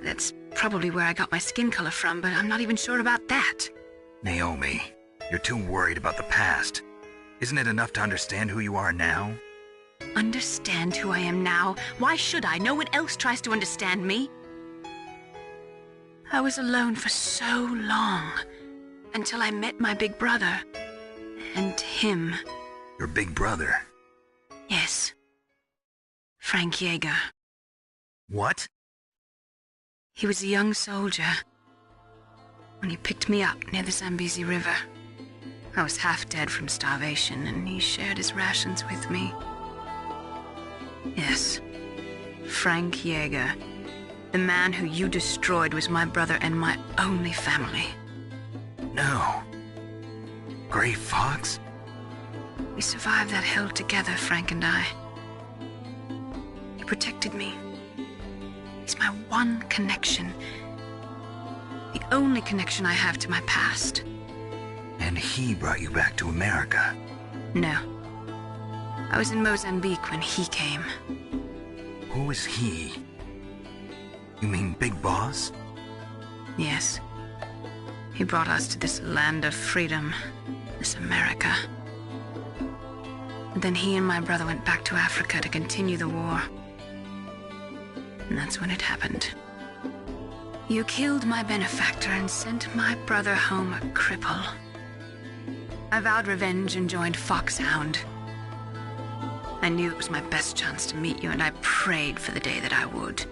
That's probably where I got my skin color from, but I'm not even sure about that. Naomi, you're too worried about the past. Isn't it enough to understand who you are now? Understand who I am now? Why should I? No one else tries to understand me. I was alone for so long, until I met my big brother. And him. Your big brother? Yes. Frank Yeager. What? He was a young soldier when he picked me up near the Zambezi River. I was half dead from starvation, and he shared his rations with me. Yes, Frank Jaeger. The man who you destroyed was my brother and my only family. No. Gray Fox? We survived that hell together, Frank and I. He protected me. He's my one connection. The only connection I have to my past. And he brought you back to America? No. I was in Mozambique when he came. Who is he? You mean Big Boss? Yes. He brought us to this land of freedom, this America. And then he and my brother went back to Africa to continue the war. And that's when it happened. You killed my benefactor and sent my brother home a cripple. I vowed revenge and joined Foxhound. I knew it was my best chance to meet you, and I prayed for the day that I would.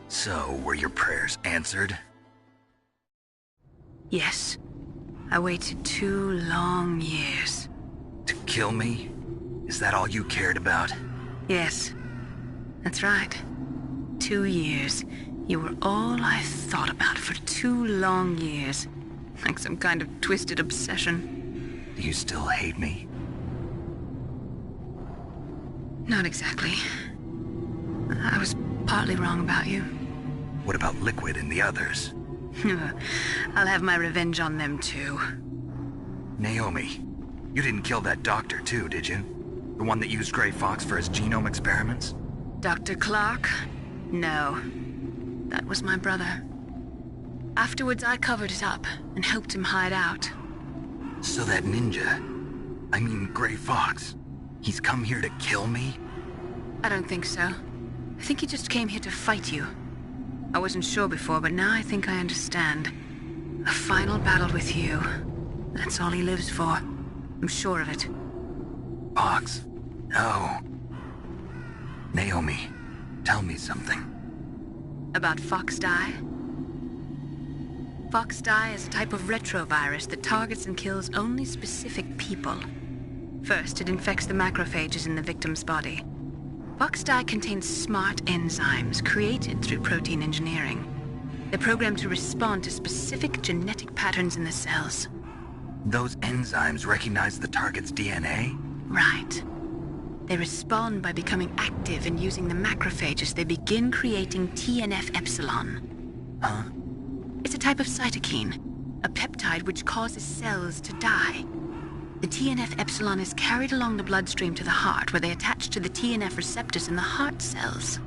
So, were your prayers answered? Yes. I waited 2 long years. To kill me? Is that all you cared about? Yes. That's right. 2 years. You were all I thought about for 2 long years. Like some kind of twisted obsession. Do you still hate me? Not exactly. I was partly wrong about you. What about Liquid and the others? I'll have my revenge on them too. Naomi, you didn't kill that doctor too, did you? The one that used Gray Fox for his genome experiments? Dr. Clark? No. That was my brother. Afterwards, I covered it up and helped him hide out. So that ninja, I mean Gray Fox, he's come here to kill me? I don't think so. I think he just came here to fight you. I wasn't sure before, but now I think I understand. A final battle with you. That's all he lives for. I'm sure of it. Fox? No. Naomi, tell me something. About FoxDie? FoxDie is a type of retrovirus that targets and kills only specific people. First, it infects the macrophages in the victim's body. FoxDie contains smart enzymes created through protein engineering. They're programmed to respond to specific genetic patterns in the cells. Those enzymes recognize the target's DNA? Right. They respond by becoming active and using the macrophages. They begin creating TNF-epsilon. Huh? It's a type of cytokine, a peptide which causes cells to die. The TNF-epsilon is carried along the bloodstream to the heart, where they attach to the TNF receptors in the heart cells.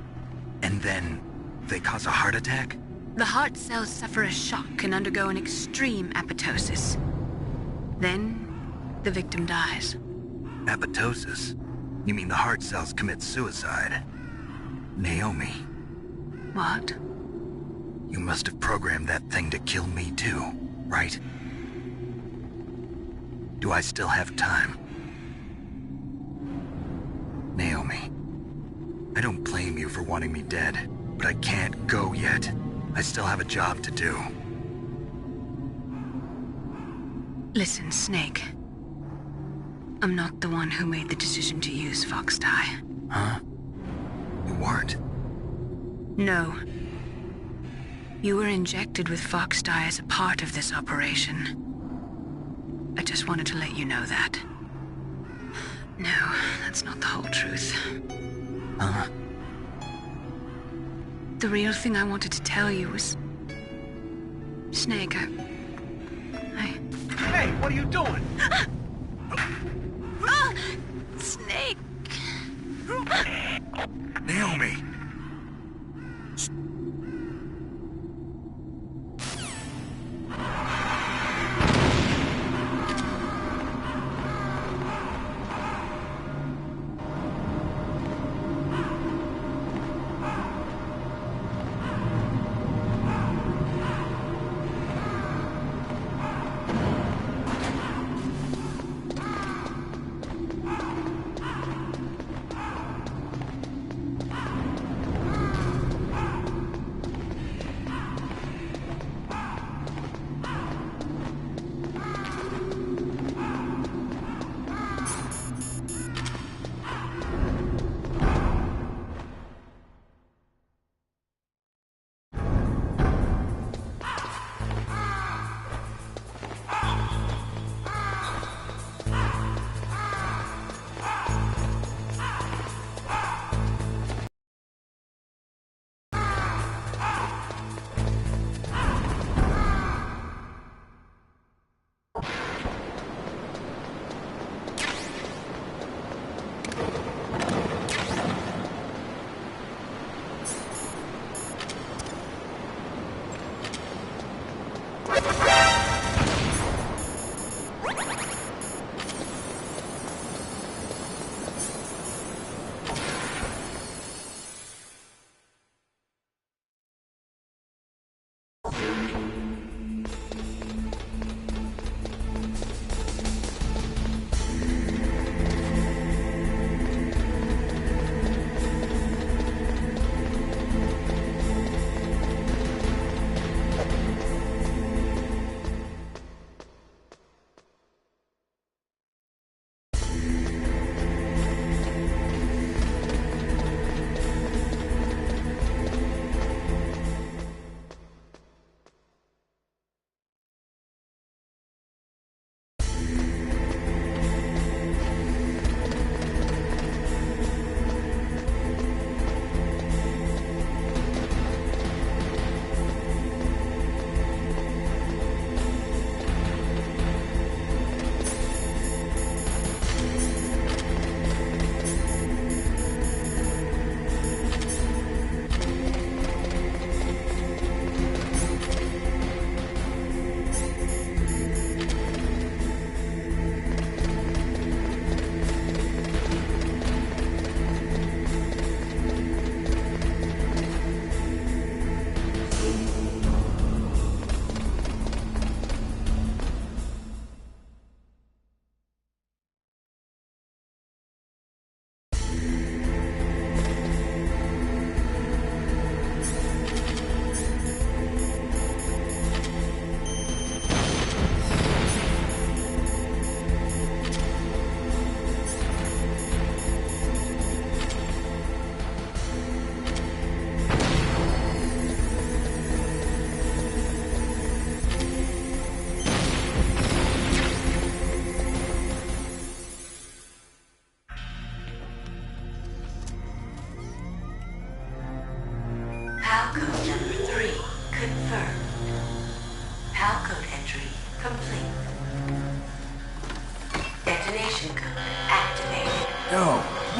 And then they cause a heart attack? The heart cells suffer a shock and undergo an extreme apoptosis. Then, the victim dies. Apoptosis? You mean the heart cells commit suicide? Naomi. What? You must have programmed that thing to kill me too, right? Do I still have time? Naomi, I don't blame you for wanting me dead, but I can't go yet. I still have a job to do. Listen, Snake. I'm not the one who made the decision to use FoxDie. Huh? You weren't? No. You were injected with FoxDie as a part of this operation. I just wanted to let you know that. No, that's not the whole truth. Huh? The real thing I wanted to tell you was... Snake, I... Hey, what are you doing? Snake! Naomi!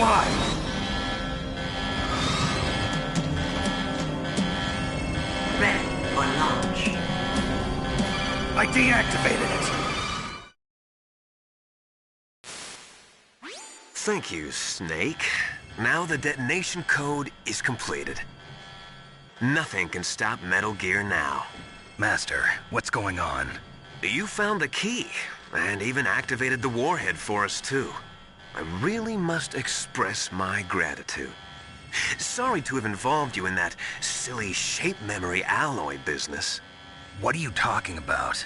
Why? Ready for launch. I deactivated it. Thank you, Snake. Now the detonation code is completed. Nothing can stop Metal Gear now. Master, what's going on? You found the key, and even activated the warhead for us, too. I really must express my gratitude. Sorry to have involved you in that silly shape memory alloy business. What are you talking about?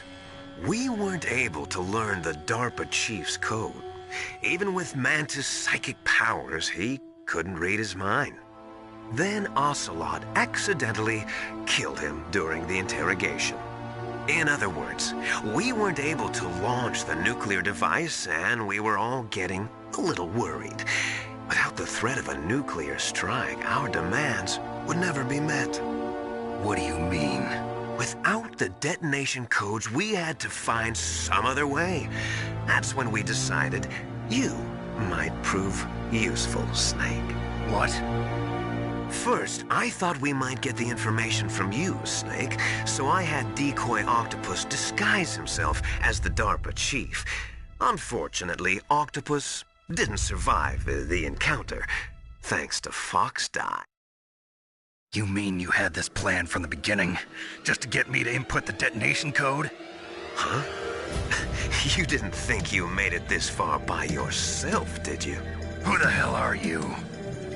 We weren't able to learn the DARPA chief's code. Even with Mantis' psychic powers, he couldn't read his mind. Then Ocelot accidentally killed him during the interrogation. In other words, we weren't able to launch the nuclear device, and we were all getting a little worried. Without the threat of a nuclear strike, our demands would never be met. What do you mean? Without the detonation codes, we had to find some other way. That's when we decided you might prove useful, Snake. What? First, I thought we might get the information from you, Snake, so I had Decoy Octopus disguise himself as the DARPA chief. Unfortunately, Octopus didn't survive the encounter, thanks to Fox Die. You mean you had this plan from the beginning, just to get me to input the detonation code? Huh? You didn't think you made it this far by yourself, did you? Who the hell are you?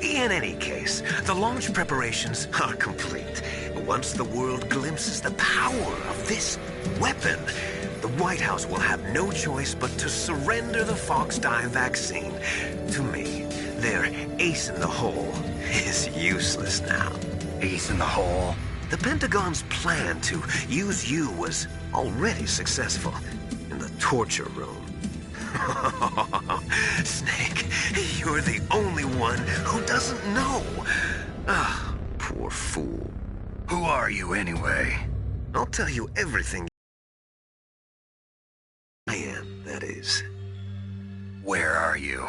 In any case, the launch preparations are complete. Once the world glimpses the power of this weapon, the White House will have no choice but to surrender the Fox Die vaccine. To me, their ace in the hole is useless now. Ace in the hole? The Pentagon's plan to use you was already successful in the torture room. Snake, you're the only one who doesn't know. Ah, poor fool. Who are you anyway? I'll tell you everything. I am, that is. Where are you?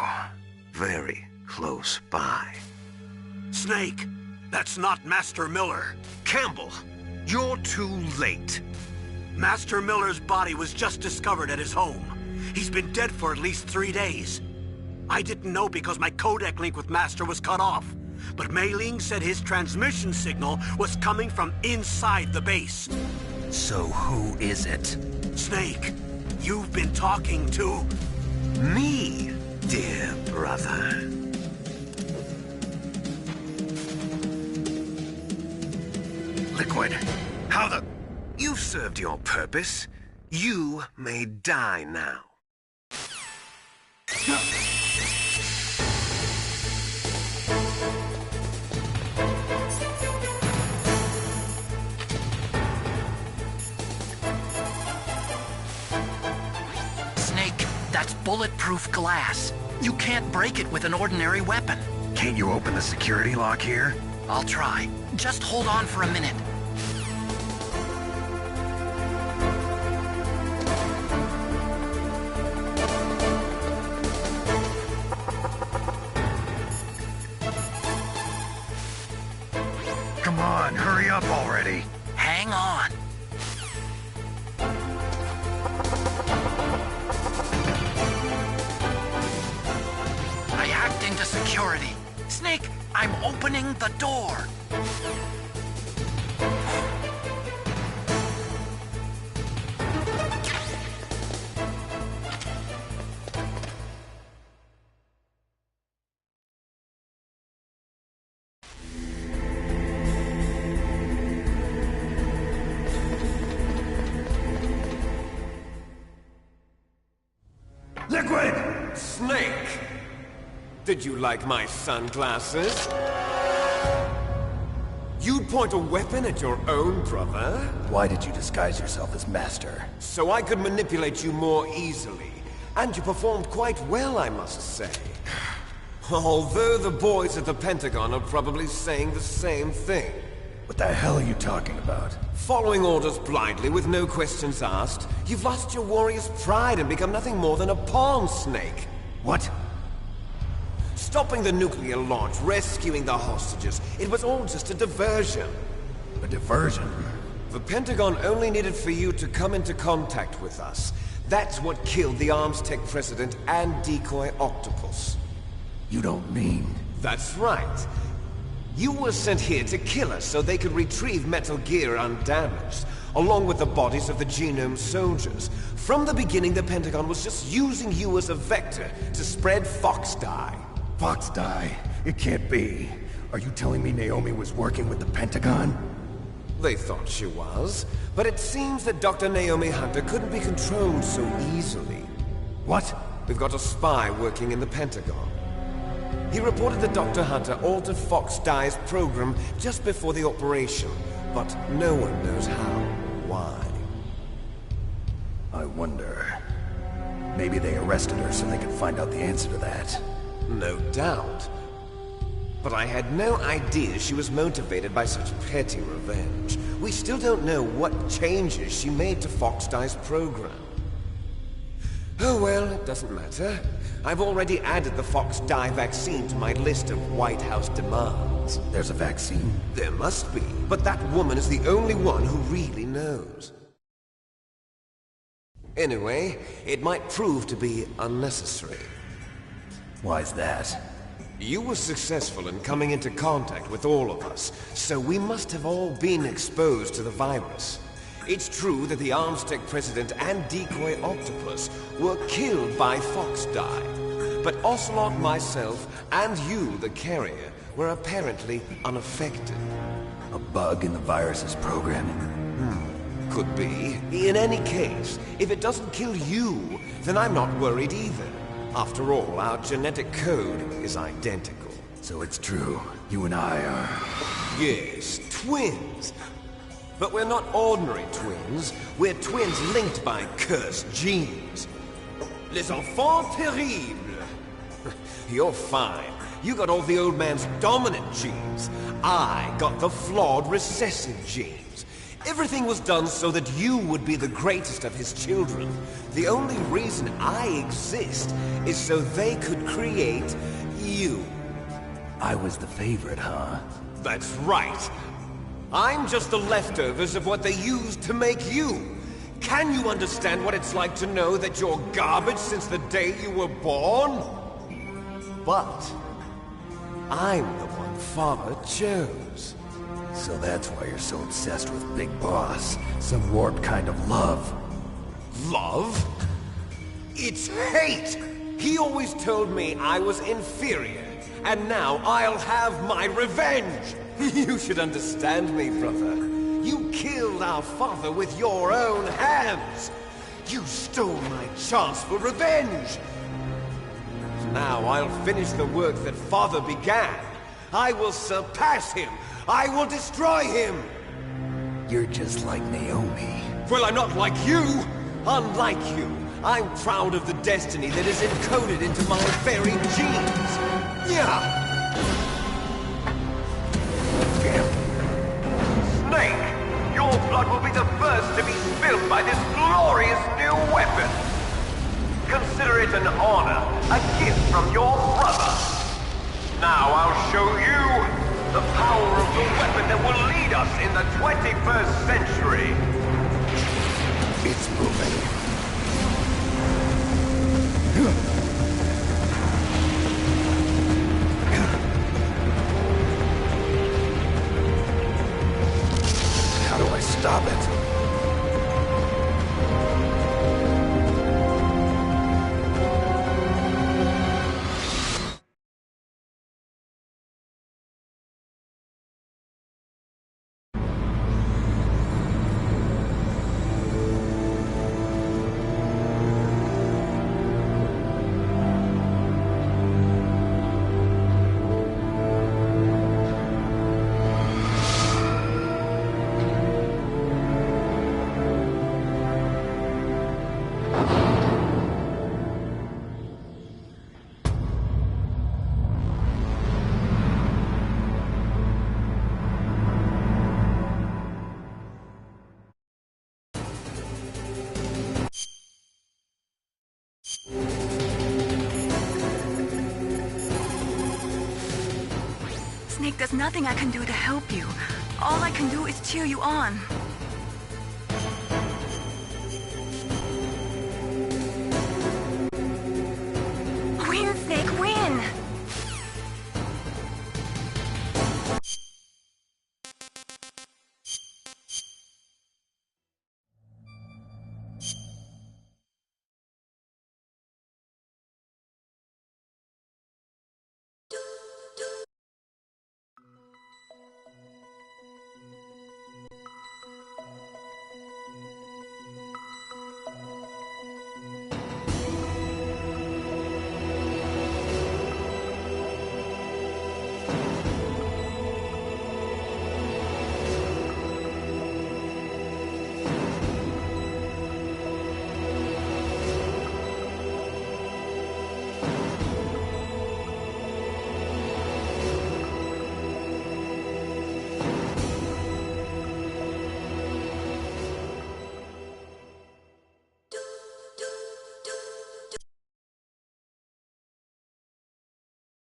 Very close by. Snake, that's not Master Miller. Campbell, you're too late. Master Miller's body was just discovered at his home. He's been dead for at least 3 days. I didn't know because my codec link with Master was cut off. But Mei Ling said his transmission signal was coming from inside the base. So who is it? Snake, you've been talking to... me, dear brother. Liquid, how the... You've served your purpose. You may die now. Snake, that's bulletproof glass. You can't break it with an ordinary weapon. Can't you open the security lock here? I'll try. Just hold on for a minute. Come on, hurry up already. Hang on. I hacked into security. Snake, I'm opening the door. Liquid! Snake! Did you like my sunglasses? You'd point a weapon at your own brother? Why did you disguise yourself as Master? So I could manipulate you more easily. And you performed quite well, I must say. Although the boys at the Pentagon are probably saying the same thing. What the hell are you talking about? Following orders blindly with no questions asked, you've lost your warrior's pride and become nothing more than a pawn, Snake. What? Stopping the nuclear launch, rescuing the hostages, it was all just a diversion. A diversion? The Pentagon only needed for you to come into contact with us. That's what killed the Armstech president and decoy Octopus. You don't mean... That's right. You were sent here to kill us so they could retrieve Metal Gear undamaged, along with the bodies of the Genome soldiers. From the beginning, the Pentagon was just using you as a vector to spread Fox Dye. Fox Dye? It can't be. Are you telling me Naomi was working with the Pentagon? They thought she was, but it seems that Dr. Naomi Hunter couldn't be controlled so easily. What? We've got a spy working in the Pentagon. He reported that Dr. Hunter altered Fox Dye's program just before the operation, but no one knows how, why. I wonder... Maybe they arrested her so they could find out the answer to that. No doubt. But I had no idea she was motivated by such petty revenge. We still don't know what changes she made to Fox Dye's program. Oh well, it doesn't matter. I've already added the Fox Dye vaccine to my list of White House demands. There's a vaccine? There must be, but that woman is the only one who really knows. Anyway, it might prove to be unnecessary. Why's that? You were successful in coming into contact with all of us, so we must have all been exposed to the virus. It's true that the Armstech president and decoy Octopus were killed by Fox Dye, but Ocelot, myself, and you, the carrier, were apparently unaffected. A bug in the virus's programming? Could be. In any case, if it doesn't kill you, then I'm not worried either. After all, our genetic code is identical. So it's true. You and I are... Yes, twins. But we're not ordinary twins. We're twins linked by cursed genes. Les enfants terribles. You're fine. You got all the old man's dominant genes. I got the flawed recessive genes. Everything was done so that you would be the greatest of his children. The only reason I exist is so they could create you. I was the favorite, huh? That's right. I'm just the leftovers of what they used to make you. Can you understand what it's like to know that you're garbage since the day you were born? But I'm the one Father chose. So that's why you're so obsessed with Big Boss. Some warped kind of love. Love? It's hate! He always told me I was inferior, and now I'll have my revenge! You should understand me, brother. You killed our father with your own hands! You stole my chance for revenge! Now I'll finish the work that Father began. I will surpass him! I will destroy him! You're just like Naomi. Well, I'm not like you! Unlike you, I'm proud of the destiny that is encoded into my very genes! Yeah! Snake! Your blood will be the first to be spilled by this glorious new weapon! Consider it an honor, a gift from your brother! Now I'll show you the power of the weapon that will lead us in the 21st century! It's moving. How do I stop it? Snake, there's nothing I can do to help you. All I can do is cheer you on.